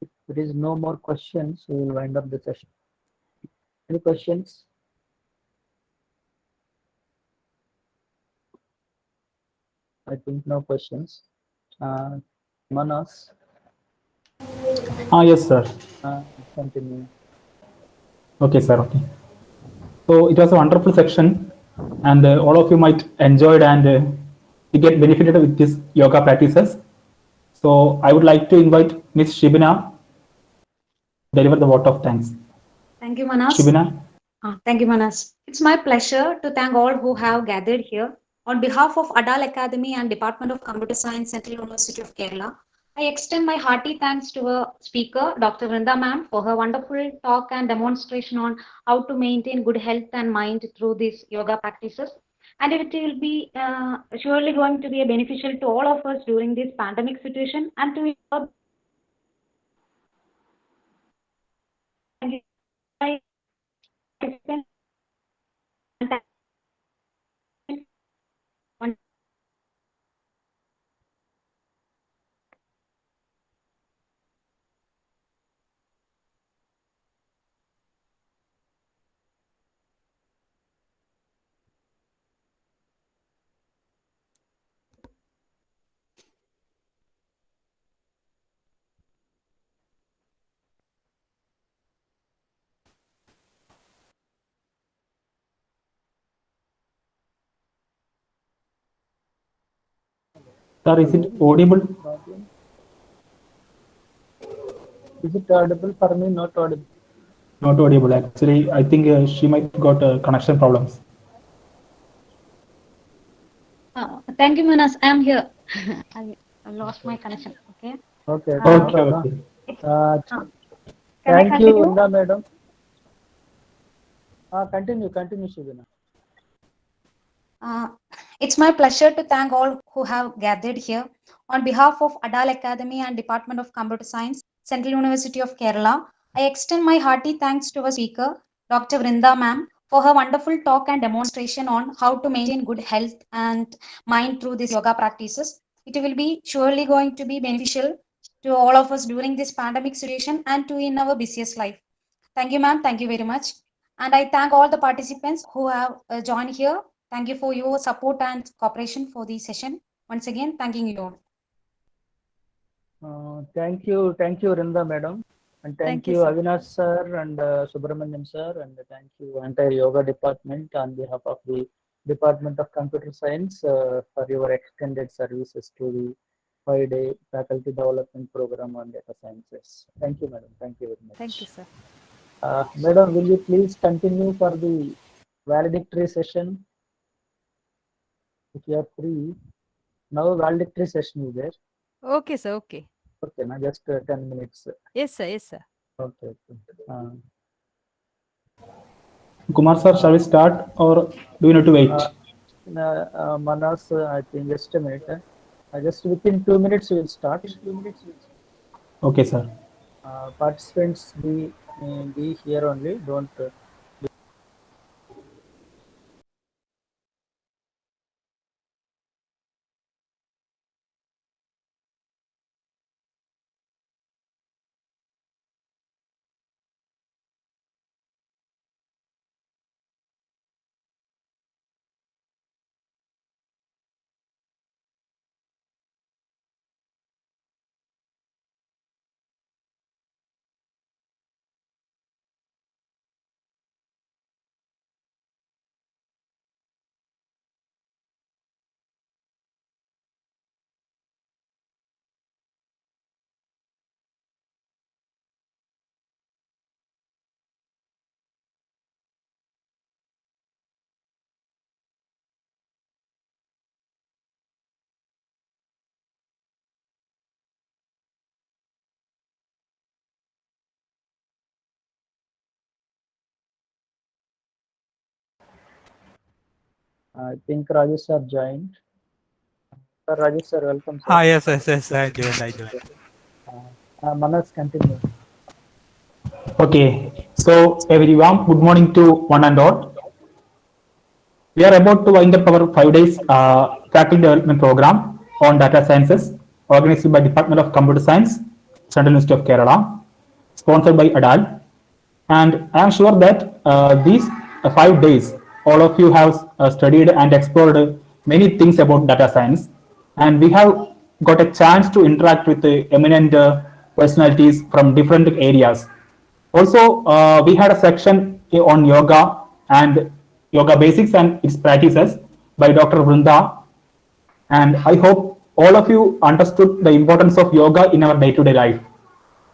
If there is no more questions, we will wind up the session. Any questions? I think no questions. Manas, Yes, sir. continue. Okay, sir. Okay. So it was a wonderful section, and all of you might enjoyed and you get benefited with these yoga practices. So I would like to invite Miss Shibina to deliver the vote of thanks. Thank you, Manas. Shibina. Thank you, Manas. It's my pleasure to thank all who have gathered here. On behalf of Adal Academy and Department of Computer Science, Central University of Kerala, I extend my hearty thanks to our speaker, Dr. Vrinda ma'am, for her wonderful talk and demonstration on how to maintain good health and mind through these yoga practices. And it will be surely going to be beneficial to all of us during this pandemic situation and to I extend Sir, is it audible? Is it audible for me? Not audible. Not audible. Actually, I think she might got connection problems. Thank you, Manas. I am here. I lost my connection. Okay. Okay. Okay, No, okay. Can I Thank you, continue? Vrinda madam. Continue, Shivana. It's my pleasure to thank all who have gathered here. On behalf of Adal Academy and Department of Computer Science, Central University of Kerala, I extend my hearty thanks to our speaker, Dr. Vrinda ma'am, for her wonderful talk and demonstration on how to maintain good health and mind through these yoga practices. It will be surely going to be beneficial to all of us during this pandemic situation and to in our busiest life. Thank you, ma'am. Thank you very much. And I thank all the participants who have joined here. Thank you for your support and cooperation for the session. Once again, thanking you all. Thank you, Vrinda madam. And thank you, sir. Avinash sir and Subramaniam sir. And thank you, entire yoga department on behalf of the Department of Computer Science for your extended services to the 5-day faculty development program on data sciences. Thank you, madam. Thank you very much. Thank you, sir. Madam, will you please continue for the valedictory session? If you are free, now valedictory session is there. Okay, sir. Okay. Okay, now just 10 minutes. Yes, sir. Yes, sir. Okay. Kumar sir, shall we start or do you need to wait? Manas, I think just a minute. Just within 2 minutes we will start. Okay, sir. Participants be here only. Don't. I think Rajesh sir joined. Sir, Rajesh sir, welcome. Sir. Yes, I joined. Manas, continue. Okay. So everyone, good morning to one and all. We are about to wind up our 5 days faculty development program on data sciences organized by Department of Computer Science, Central University of Kerala, sponsored by ADAL. And I am sure that these 5 days, all of you have studied and explored many things about data science. And we have got a chance to interact with eminent personalities from different areas. Also, we had a section on yoga and yoga basics and its practices by Dr. Vrinda. And I hope all of you understood the importance of yoga in our day-to-day life.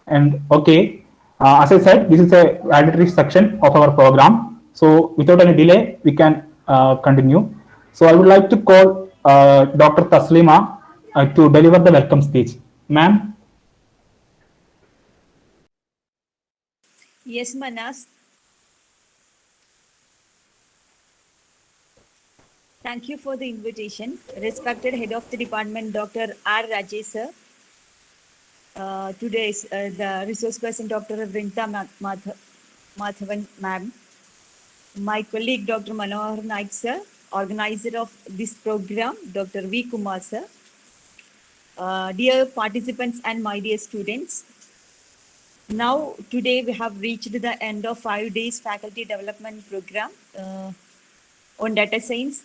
And okay, as I said, this is a mandatory section of our program. So without any delay, we can continue. So I would like to call Dr. Taslima to deliver the welcome speech. Ma'am. Yes, Manas. Thank you for the invitation. Respected Head of the Department, Dr. R. Rajesh, sir. Today is the resource person, Dr. Vrinda Madhavan, ma'am. My colleague, Dr. Manohar Naik, sir. Organizer of this program, Dr. V. Kumar, sir. Dear participants and my dear students, now today we have reached the end of 5 days faculty development program on data science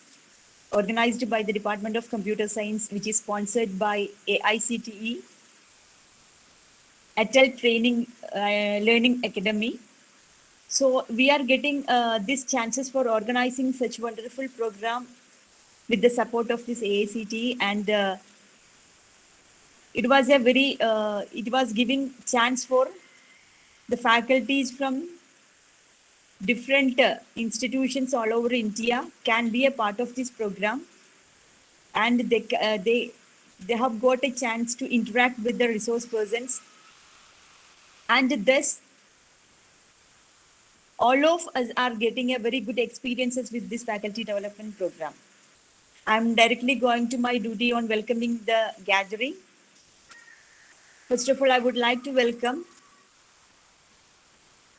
organized by the Department of Computer Science, which is sponsored by AICTE, Atal Training Learning Academy. So we are getting these chances for organizing such wonderful program with the support of this AICTE, and it was a very it was giving chance for the faculties from different institutions all over India can be a part of this program, and they have got a chance to interact with the resource persons, and thus all of us are getting a very good experiences with this faculty development program. I'm directly going to my duty on welcoming the gathering. First of all, I would like to welcome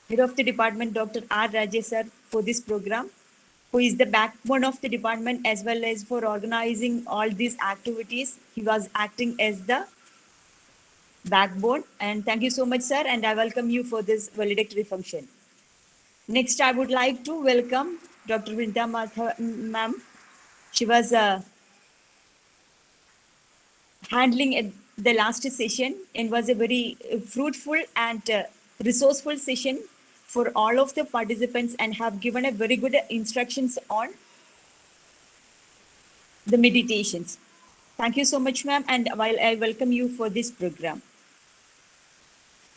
Head of the Department, Dr. R. Rajesh sir, for this program, who is the backbone of the department as well as for organizing all these activities. He was acting as the backbone. And thank you so much, sir. And I welcome you for this valedictory function. Next, I would like to welcome Dr. Vrinda ma'am. She was handling the last session and was a very fruitful and resourceful session for all of the participants, and have given a very good instructions on the meditations. Thank you so much, ma'am, and while I welcome you for this program.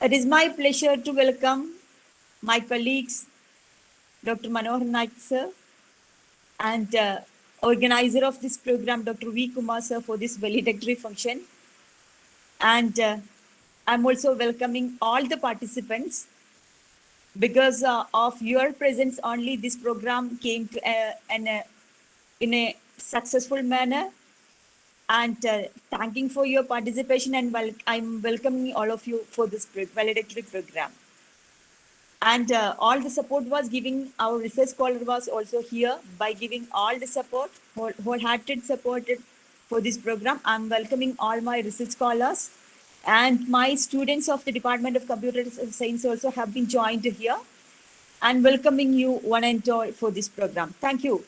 It is my pleasure to welcome my colleagues, Dr. Manohar Naik sir, and organizer of this program, Dr. V. Kumar sir, for this valedictory function. And I'm also welcoming all the participants. Because of your presence only, this program came to in a successful manner. And thanking for your participation, and I'm welcoming all of you for this valedictory program. And all the support was giving, our research scholar was also here by giving all the support, wholehearted support for this program. I'm welcoming all my research scholars, and my students of the Department of Computer Science also have been joined here, and welcoming you one and all for this program. Thank you.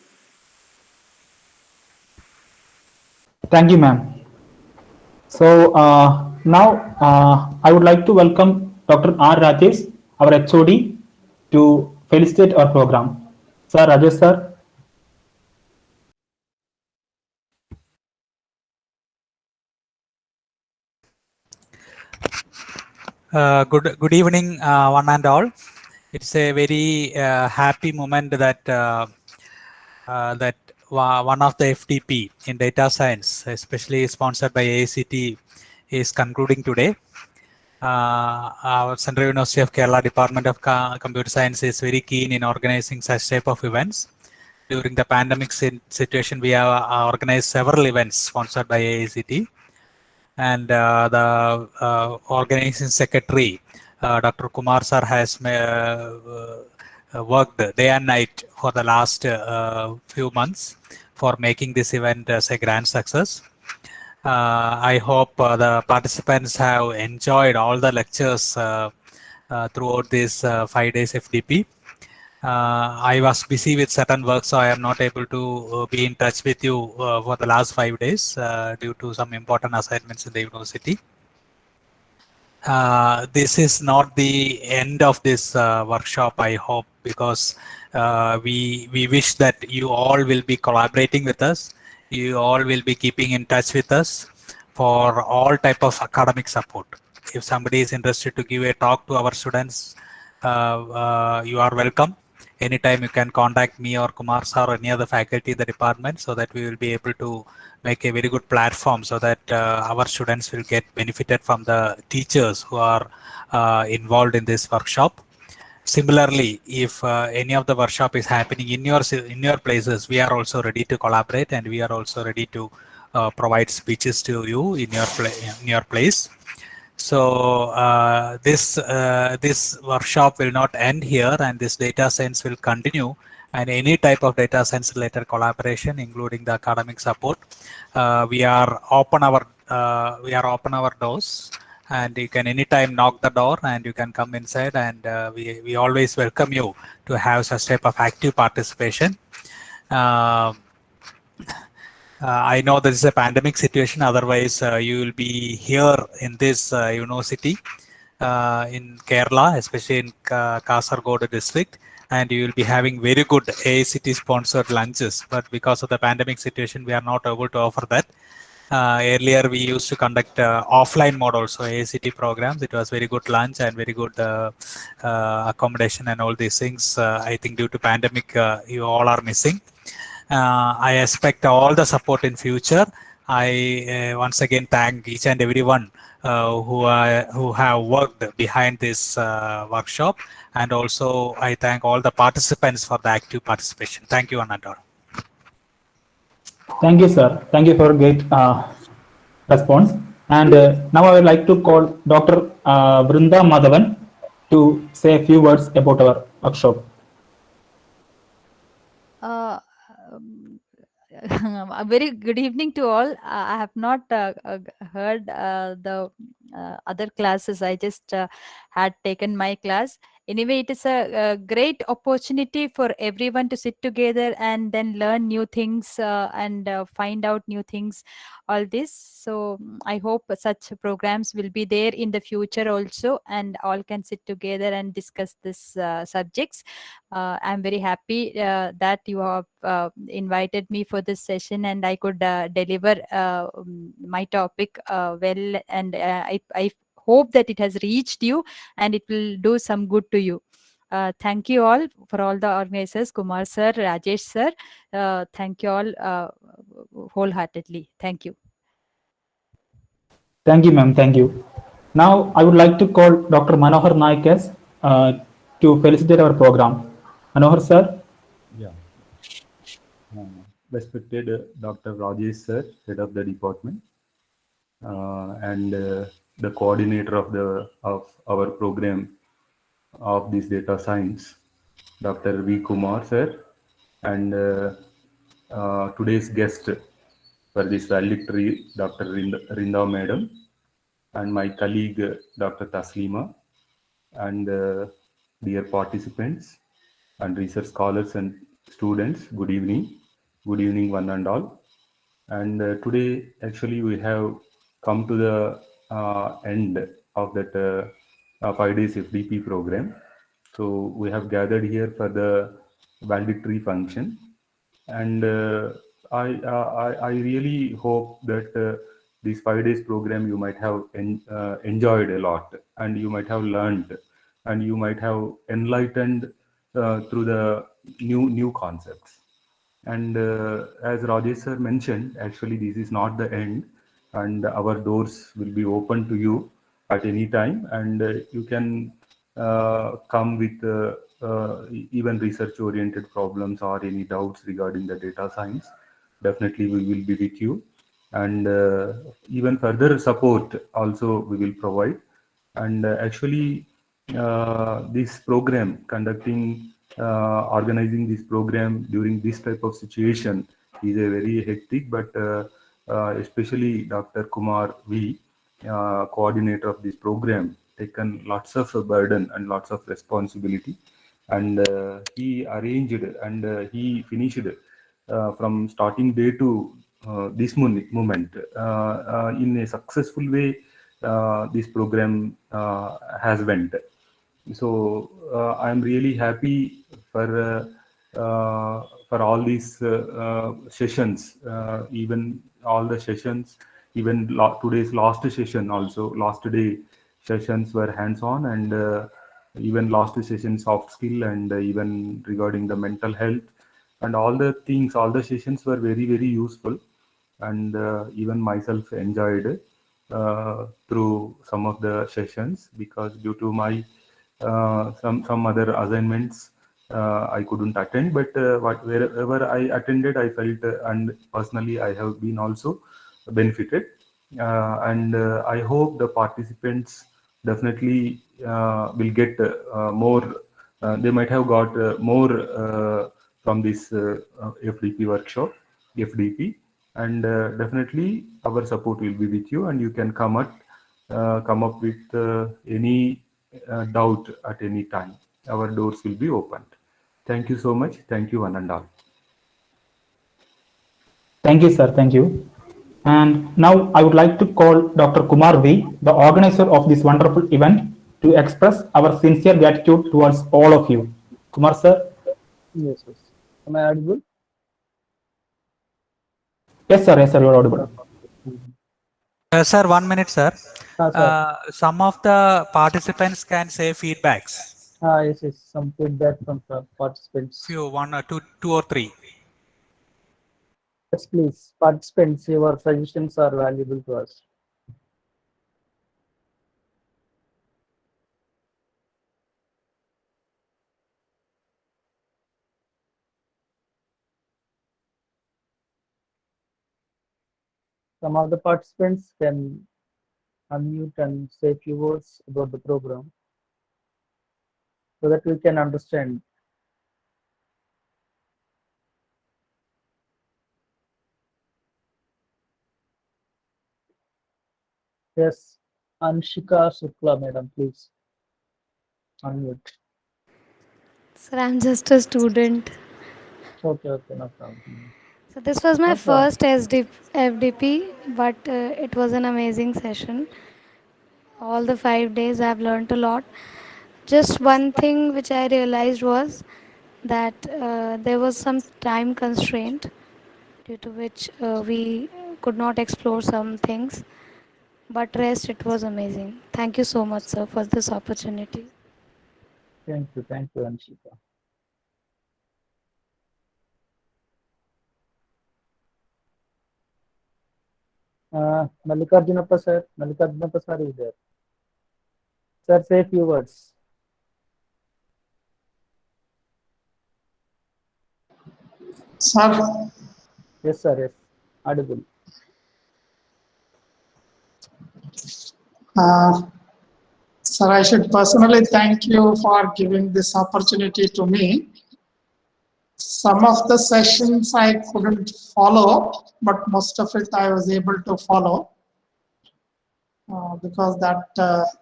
Thank you, ma'am. So now I would like to welcome Dr. R. Rajesh, our HOD, to felicitate our program. Sir, Rajesh sir. Good evening, one and all. It's a very happy moment that one of the FDP in data science, especially sponsored by AICT, is concluding today. Our Central University of Kerala Department of Computer Science is very keen in organizing such type of events. During the pandemic situation, we have organized several events sponsored by AICT. And the organizing secretary, Dr. Kumar sir, has worked day and night for the last few months for making this event as a grand success. I hope the participants have enjoyed all the lectures throughout this 5 days FDP. I was busy with certain work, so I am not able to be in touch with you for the last 5 days due to some important assignments in the university. This is not the end of this workshop, I hope, because we wish that you all will be collaborating with us. You all will be keeping in touch with us for all type of academic support. If somebody is interested to give a talk to our students, you are welcome. Anytime you can contact me or Kumar sir or any other faculty in the department, so that we will be able to make a very good platform so that our students will get benefited from the teachers who are involved in this workshop. Similarly, if any of the workshop is happening in your places, we are also ready to collaborate, and we are also ready to provide speeches to you in your place. So this workshop will not end here, and this data science will continue, and any type of data science related collaboration, including the academic support, we are open our doors, and you can anytime knock the door and you can come inside, and we always welcome you to have such type of active participation. I know this is a pandemic situation, otherwise you will be here in this university in Kerala, especially in Kasaragod district, and you will be having very good AICT sponsored lunches, but because of the pandemic situation we are not able to offer that. Earlier, we used to conduct offline mode also, ACT programs. It was very good lunch and very good accommodation and all these things. I think due to pandemic, you all are missing. I expect all the support in future. I once again thank each and everyone who have worked behind this workshop, and also I thank all the participants for the active participation. Thank you, Anandor. Thank you, sir. Thank you for a great response. And now I would like to call Dr. Vrinda Madhavan to say a few words about our workshop. A very good evening to all. I have not heard the other classes. I just had taken my class. Anyway, it is a great opportunity for everyone to sit together and then learn new things and find out new things, all this. So I hope such programs will be there in the future also, and all can sit together and discuss this subjects. I'm very happy that you have invited me for this session, and I could deliver my topic well, and I hope that it has reached you and it will do some good to you. Thank you all for all the organizers, Kumar sir, Rajesh sir. Thank you all wholeheartedly. Thank you. Thank you, ma'am. Thank you. Now I would like to call Dr. Manohar Naikas to felicitate our program. Manohar sir. Yeah. Respected Dr. Rajesh sir, head of the department, and the coordinator of our program of this data science, Dr. V. Kumar sir, and today's guest for this valedictory, Dr. Rinda madam, and my colleague Dr. Taslima, and dear participants and research scholars and students, good evening. Good evening, one and all. And today, actually, we have come to the end of that 5 days FDP program. So we have gathered here for the valedictory function. And I really hope that this 5 days program you might have enjoyed a lot, and you might have learned, and you might have enlightened through the new concepts. And as Rajesh sir mentioned, actually this is not the end, and our doors will be open to you at any time, and you can come with even research oriented problems or any doubts regarding the data science. Definitely we will be with you, and even further support also we will provide. And actually this program, organizing this program during this type of situation is a very hectic, but especially Dr. Kumar V, coordinator of this program, taken lots of burden and lots of responsibility, and he arranged and he finished from starting day to this moment in a successful way. This program has went. So I'm really happy for all these sessions, even all the sessions, even today's last session also. Last day sessions were hands-on, and even last session soft skill, and even regarding the mental health, and all the things. All the sessions were very useful, and even myself enjoyed through some of the sessions, because due to my some other assignments I couldn't attend, but wherever I attended, I felt and personally I have been also benefited, and I hope the participants definitely will get more. They might have got more from this FDP workshop, FDP, and definitely our support will be with you, and you can come up with any doubt at any time. Our doors will be opened. Thank you so much. Thank you, one and all. Thank you, sir. Thank you. And now I would like to call Dr. Kumar V, the organizer of this wonderful event, to express our sincere gratitude towards all of you. Kumar sir. Yes. Am I audible? Yes, sir. Yes, sir. You are audible. Sir, 1 minute, sir. Sir. Some of the participants can say feedbacks. Yes, yes, some feedback from the participants. Few, one or two or three. Yes, please, participants, your suggestions are valuable to us. Some of the participants can unmute and say a few words about the program so that we can understand. Yes, Anshika Shukla, madam, please unmute. Sir, I'm just a student. Okay, okay, no problem. So this was my No problem. first FDP, but it was an amazing session. All the 5 days I've learned a lot. Just one thing which I realized was that there was some time constraint due to which we could not explore some things. But rest, it was amazing. Thank you so much, sir, for this opportunity. Thank you, Anshika. Mallikarjunappa sir, is there. Sir, say a few words. Sir. Yes, sir, yes. Audible. Sir, I should personally thank you for giving this opportunity to me. Some of the sessions I couldn't follow, but most of it I was able to follow because that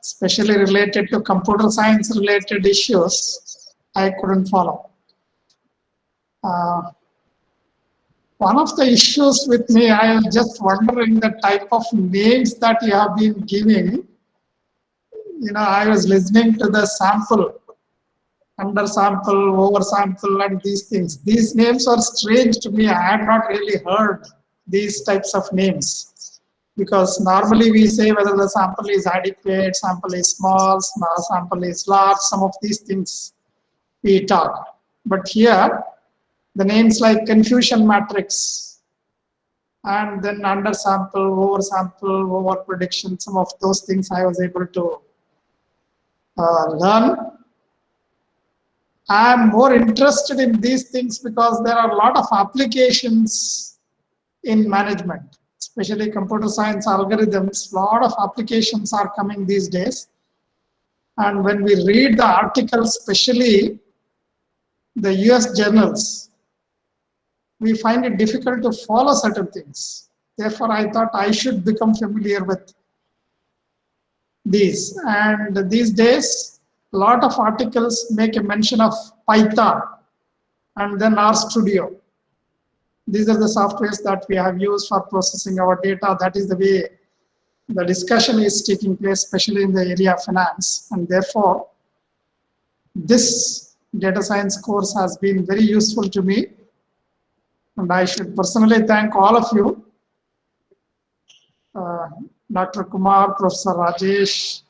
especially related to computer science related issues, I couldn't follow. One of the issues with me, I was just wondering the type of names that you have been giving. You know, I was listening to the sample, under sample, over sample, and these things. These names are strange to me. I had not really heard these types of names because normally we say whether the sample is adequate, sample is small, sample is large, some of these things we talk. But here, the names like confusion matrix and then under sample, over sample, over prediction, some of those things I was able to learn. I'm more interested in these things because there are a lot of applications in management, especially computer science algorithms. A lot of applications are coming these days. And when we read the articles, especially the US journals, we find it difficult to follow certain things. Therefore, I thought I should become familiar with these. And these days, a lot of articles make a mention of Python and then RStudio. These are the softwares that we have used for processing our data. That is the way the discussion is taking place, especially in the area of finance. And therefore, this data science course has been very useful to me. And I should personally thank all of you, Dr. Kumar, Professor Rajesh,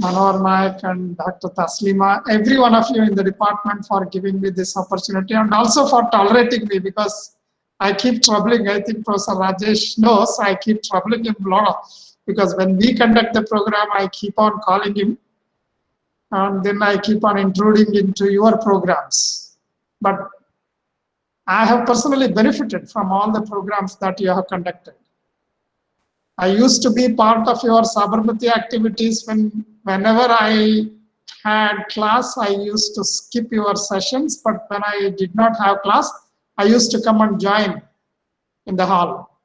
Manohar Naik and Dr. Taslima, every one of you in the department for giving me this opportunity and also for tolerating me because I keep troubling. I think Professor Rajesh knows I keep troubling him a lot because when we conduct the program, I keep on calling him and then I keep on intruding into your programs. But I have personally benefited from all the programs that you have conducted. I used to be part of your Sabarmati activities whenever I had class, I used to skip your sessions, but when I did not have class, I used to come and join in the hall.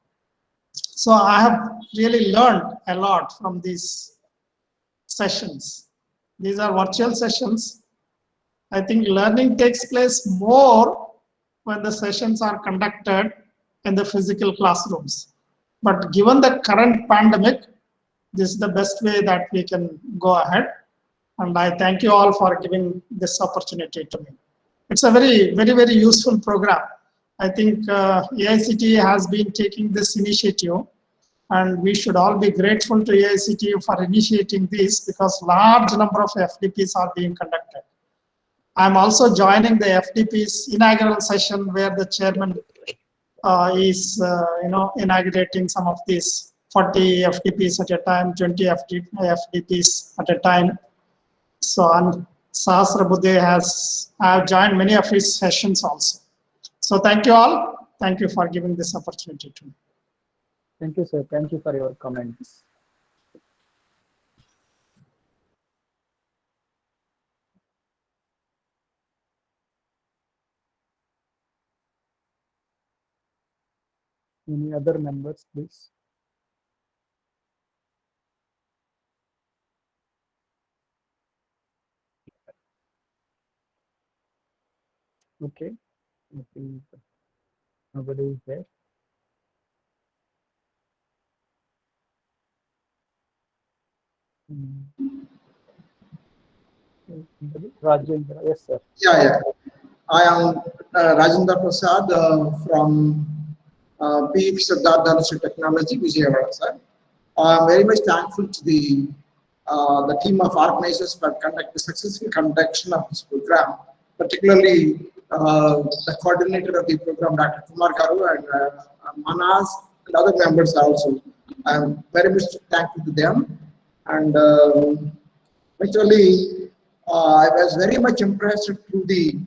So I have really learned a lot from these sessions. These are virtual sessions. I think learning takes place more when the sessions are conducted in the physical classrooms. But given the current pandemic, this is the best way that we can go ahead. And I thank you all for giving this opportunity to me. It's a very, very, very useful program. I think AICTE has been taking this initiative And we should all be grateful to AICTU for initiating this because large number of FDPs are being conducted. I'm also joining the FDP's inaugural session where the chairman is inaugurating some of these 40 FDPs at a time, 20 FDPs at a time. So and Sahasra Buddhe I have joined many of his sessions also. So thank you all. Thank you for giving this opportunity to me. Thank you, sir. Thank you for your comments. Any other members, please? Okay. Nobody is there. Rajendra, yes, sir. Yeah. I am Rajendra Prasad from PEP Siddhartha Institute of Technology, Vijayawada, sir. I am very much thankful to the team of organizers for the successful conduction of this program, particularly the coordinator of the program, Dr. Kumar Garu, and Manas, and other members also. I am very much thankful to them. And actually, I was very much impressed through the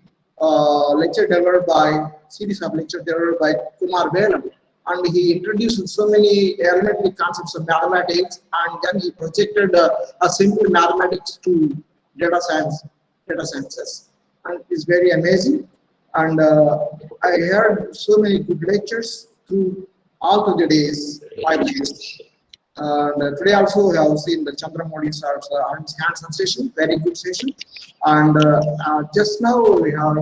lecture delivered by series of lecture delivered by Kumar Velam, and he introduced so many elementary concepts of mathematics, and then he projected a simple mathematics to data sciences, and it's very amazing. And I heard so many good lectures through all of the days, 5 days. And today also we have seen the Chandramodi sir's hands-on session, very good session. And just now we have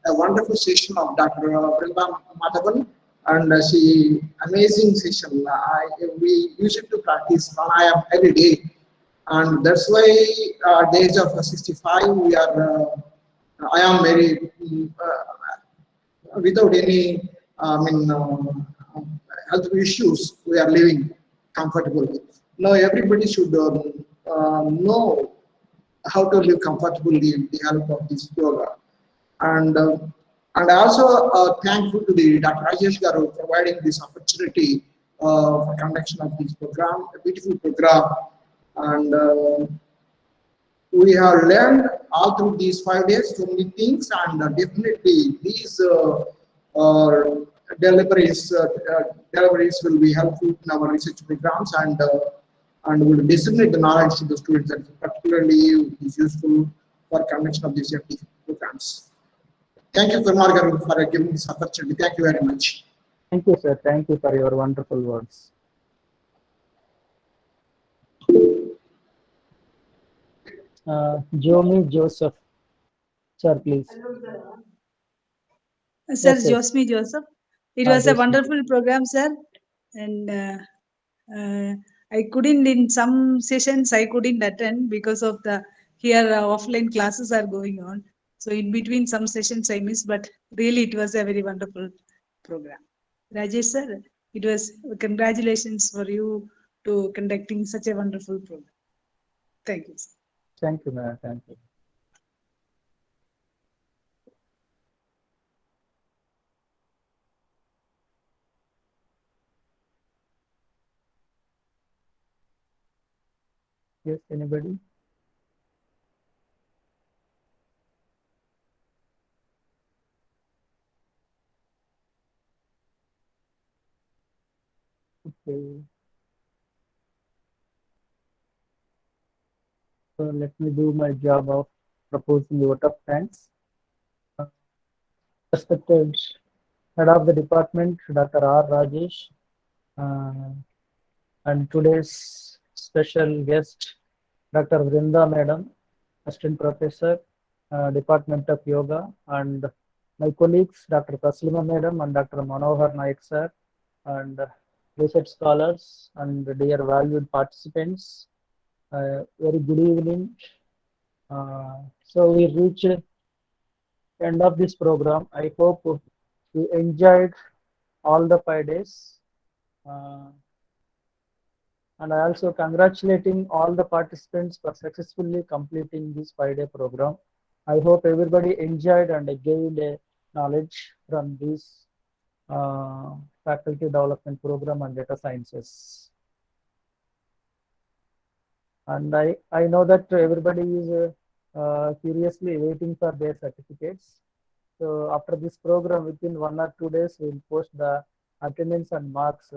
a wonderful session of Dr. Vrinda Madhavan, and she amazing session. We used to practice pranayam every day, and that's why at the age of 65 we are. I am very without any health issues. We are living comfortably. Now everybody should know how to live comfortably with the help of this yoga. And I also thankful to the Dr. Rajesh Garu providing this opportunity for conduction of this program, a beautiful program. And we have learned all through these 5 days so many things, and definitely these deliveries will be helpful in our research programs, and will disseminate the knowledge to the students, and particularly is useful for conduction of these FDP programs. Thank you, Kumar Garu, for giving this opportunity. Thank you very much. Thank you, sir. Thank you for your wonderful words. Jomi Joseph, sir, please. Sir, Yes, yes. Josmi Joseph. It was a Josmi. wonderful program, sir. And I couldn't, in some sessions, I couldn't attend because of the here offline classes are going on. So in between some sessions I missed, but really it was a very wonderful program. Rajesh sir, it was congratulations for you to conducting such a wonderful program. Thank you, sir. Thank you, ma'am. Thank you. Yes, anybody? Okay. So let me do my job of proposing vote of thanks. Respected Head of the Department, Dr. R. Rajesh, and today's special guest, Dr. Vrinda Madam, Assistant Professor, Department of Yoga, and my colleagues, Dr. Taslima Madam and Dr. Manohar Naik sir, and research scholars and dear valued participants. Very good evening. So we reached end of this program. I hope you enjoyed all the 5 days. And I also congratulating all the participants for successfully completing this 5-day program. I hope everybody enjoyed and gained a knowledge from this faculty development program on data sciences. And I know that everybody is curiously waiting for their certificates. So after this program, within 1 or 2 days, we'll post the attendance and marks.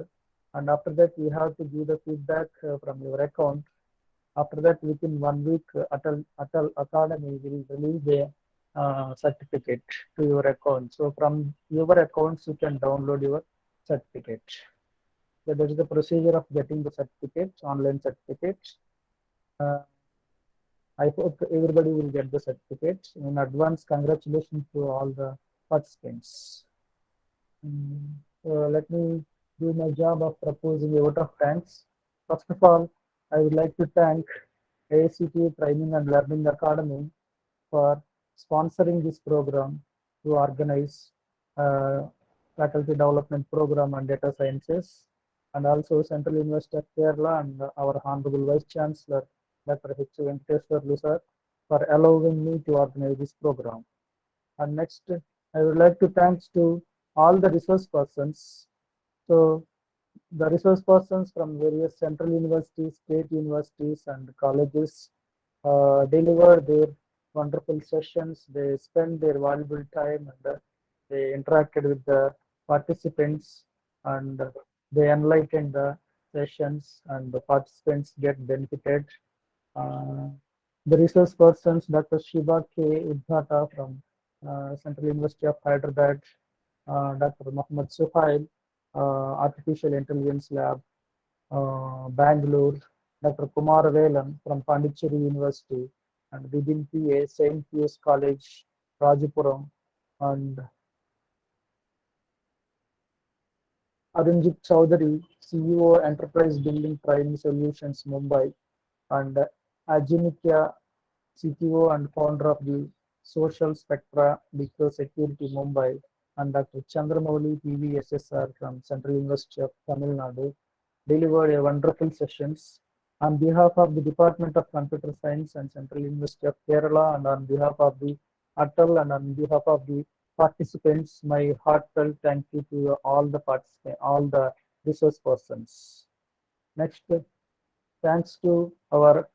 And after that, we have to give the feedback from your account. After that, within 1 week, Atal Academy will release a certificate to your account. So from your accounts, you can download your certificate. So that is the procedure of getting the certificates, online certificates. I hope everybody will get the certificates. In advance, congratulations to all the participants. So let me do my job of proposing a vote of thanks. First of all, I would like to thank AICTE Training and Learning Academy for sponsoring this program to organize faculty development program on data sciences, and also Central University of Kerala and our Honorable Vice Chancellor, Dr. H. Venkateswarlu sir, for allowing me to organize this program. And next, I would like to thanks to all the resource persons. So the resource persons from various central universities, state universities, and colleges deliver their wonderful sessions. They spend their valuable time and they interacted with the participants and they enlighten the sessions and the participants get benefited. The resource persons, Dr. Shiva K. Udhata from Central University of Hyderabad, Dr. Muhammad Suhail, Artificial Intelligence Lab, Bangalore, Dr. Kumar Velan from Pondicherry University, and within PA, St. Pius College, Rajapuram, and Arunjit Chowdhury, CEO, Enterprise Building Training Solutions, Mumbai, and Ajinikya, CTO and founder of the Social Spectra Digital Security, Mumbai, and Dr. Chandramouli PVSSR from Central University of Tamil Nadu delivered a wonderful sessions on behalf of the Department of Computer Science and Central University of Kerala, and on behalf of the ATAL and on behalf of the participants, my heartfelt thank you to all the participants, all the resource persons. Next, thanks to our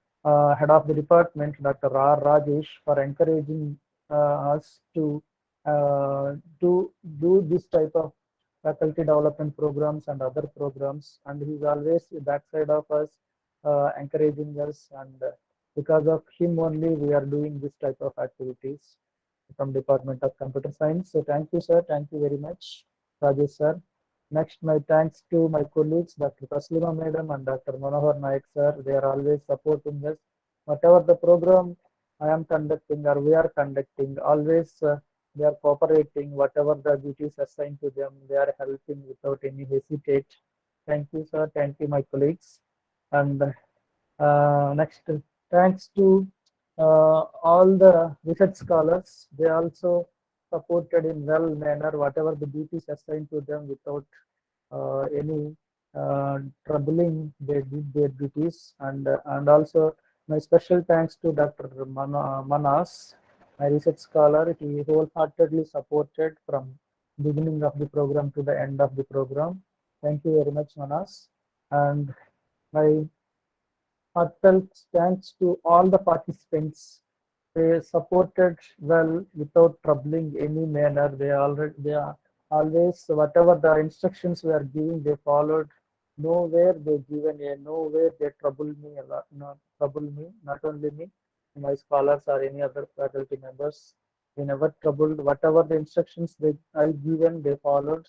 head of the department, Dr. R. Rajesh, for encouraging us to do this type of faculty development programs and other programs. And he's always backside of us, encouraging us. And because of him only, we are doing this type of activities from Department of Computer Science. So thank you, sir. Thank you very much, Rajesh, sir. Next, my thanks to my colleagues, Dr. Taslima Madam and Dr. Manohar Naik, sir. They are always supporting us. Whatever the program I am conducting or we are conducting, always they are cooperating. Whatever the duties assigned to them, they are helping without any hesitate. Thank you, sir. Thank you, my colleagues. And next, thanks to all the research scholars. They also supported in well manner whatever the duties assigned to them without any troubling. They did their duties. And also my special thanks to Dr. Manas, my research scholar. He wholeheartedly supported from beginning of the program to the end of the program. Thank you very much, Manas. And my heartfelt thanks to all the participants. They supported well without troubling any manner. They are always, whatever the instructions we are giving, they followed. Nowhere they given a, nowhere they troubled me a lot, not only me, my scholars or any other faculty members. They never troubled. Whatever the instructions I given, they followed.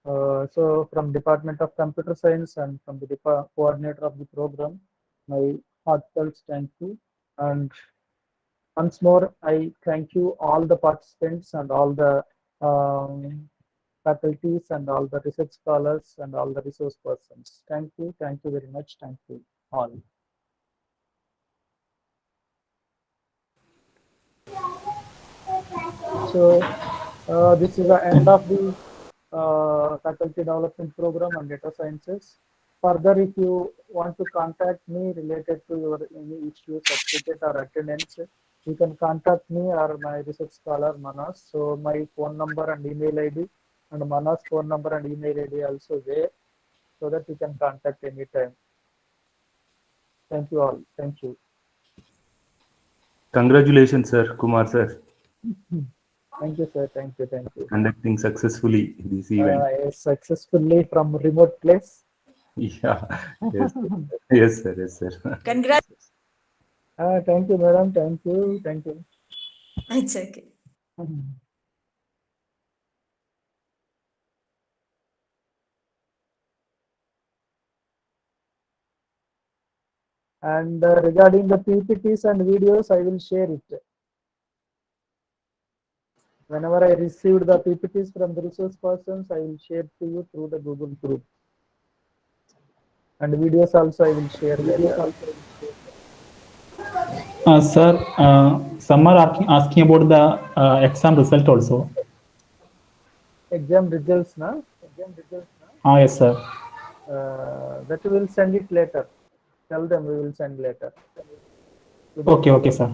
So from Department of Computer Science and from the coordinator of the program, my heartfelt thank you. And once more, I thank you all the participants and all the faculties and all the research scholars and all the resource persons. Thank you very much. Thank you all. So this is the end of the faculty development program on data sciences. Further, if you want to contact me related to your any issue, certificate or attendance, you can contact me or my research scholar Manas. So my phone number and email ID and Manas phone number and email ID also there, so that you can contact anytime. Thank you all. Thank you. Congratulations, sir, Kumar sir. Thank you, sir. Thank you. Thank you. Conducting successfully this event. Yes, successfully from remote place. Yeah. Yes. Yes, sir. Yes, sir. Congrats. Thank you, madam. Thank you. Thank you. It's okay. And regarding the PPTs and videos, I will share it. Whenever I received the PPTs from the resource persons, I will share to you through the Google group. And videos also I will share later. Sir, some are asking about the exam result also. Exam results, na? Yes, sir. That we will send it later. Tell them we will send later. Okay, okay, sir.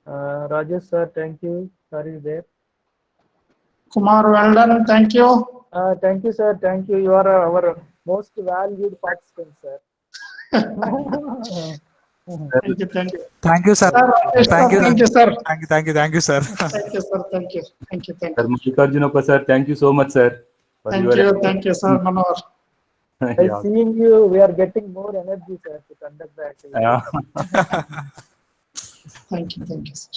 Rajesh sir, thank you. Sorry there. Kumar, well done. Thank you. Thank you, sir. Thank you. You are our most valued participant, sir. Thank you. Thank you. Thank you, sir. Thank you, Thank sir. you, Thank you, sir. Thank you, thank you, thank you, sir. Thank you, sir. Thank you. Thank you. Thank Sir you. Mallikarjunappa sir, thank you so much, sir. For Thank your you. Thank you, sir Manohar. By yeah. seeing you, we are getting more energy, sir, to conduct the activity. Yeah. Thank you. Thank you, sir.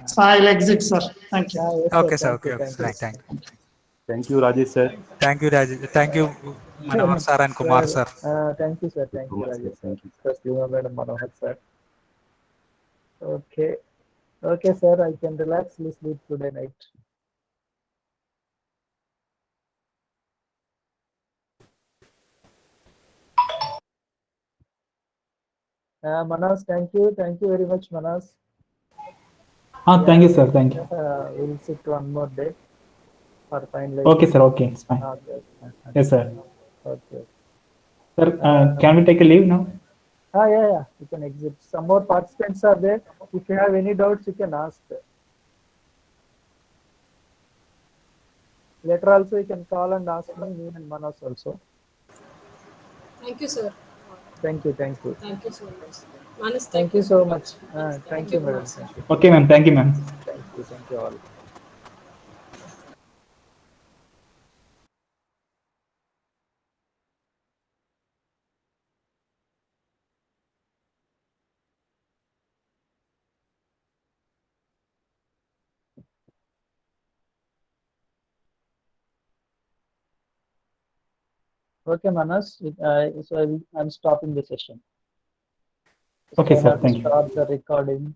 So I'll exit, sir. Thank you. Yes, Okay, sir. sir. Okay, okay. Thank you. Thank you. Thank you, Rajesh sir. Thank you, Raj. Thank you, Manohar sir and Kumar sir. Thank you, sir. Thank you, Rajesh, sir. Especially Madam Manohar, sir. Okay. Okay, sir. I can relax. Let's sleep today night. Manas, thank you. Thank you very much, Manas. Thank you, sir. Thank you. We'll sit one more day for finalizing. Okay, sir. Okay, it's fine. Okay. Yes, sir. Okay. Sir, can we take a leave now? Yeah. You can exit. Some more participants are there. If you have any doubts, you can ask. Later also, you can call and ask me and Manas also. Thank you, sir. Thank you. Thank you. Thank you so much. Manas, Thank you so much. Thank you, madam. Thank you. Okay, ma'am. Thank you, ma'am. Thank you all. Okay, Manas. So I'm stopping the session. Okay, So I sir. have to Thank you. start the recording.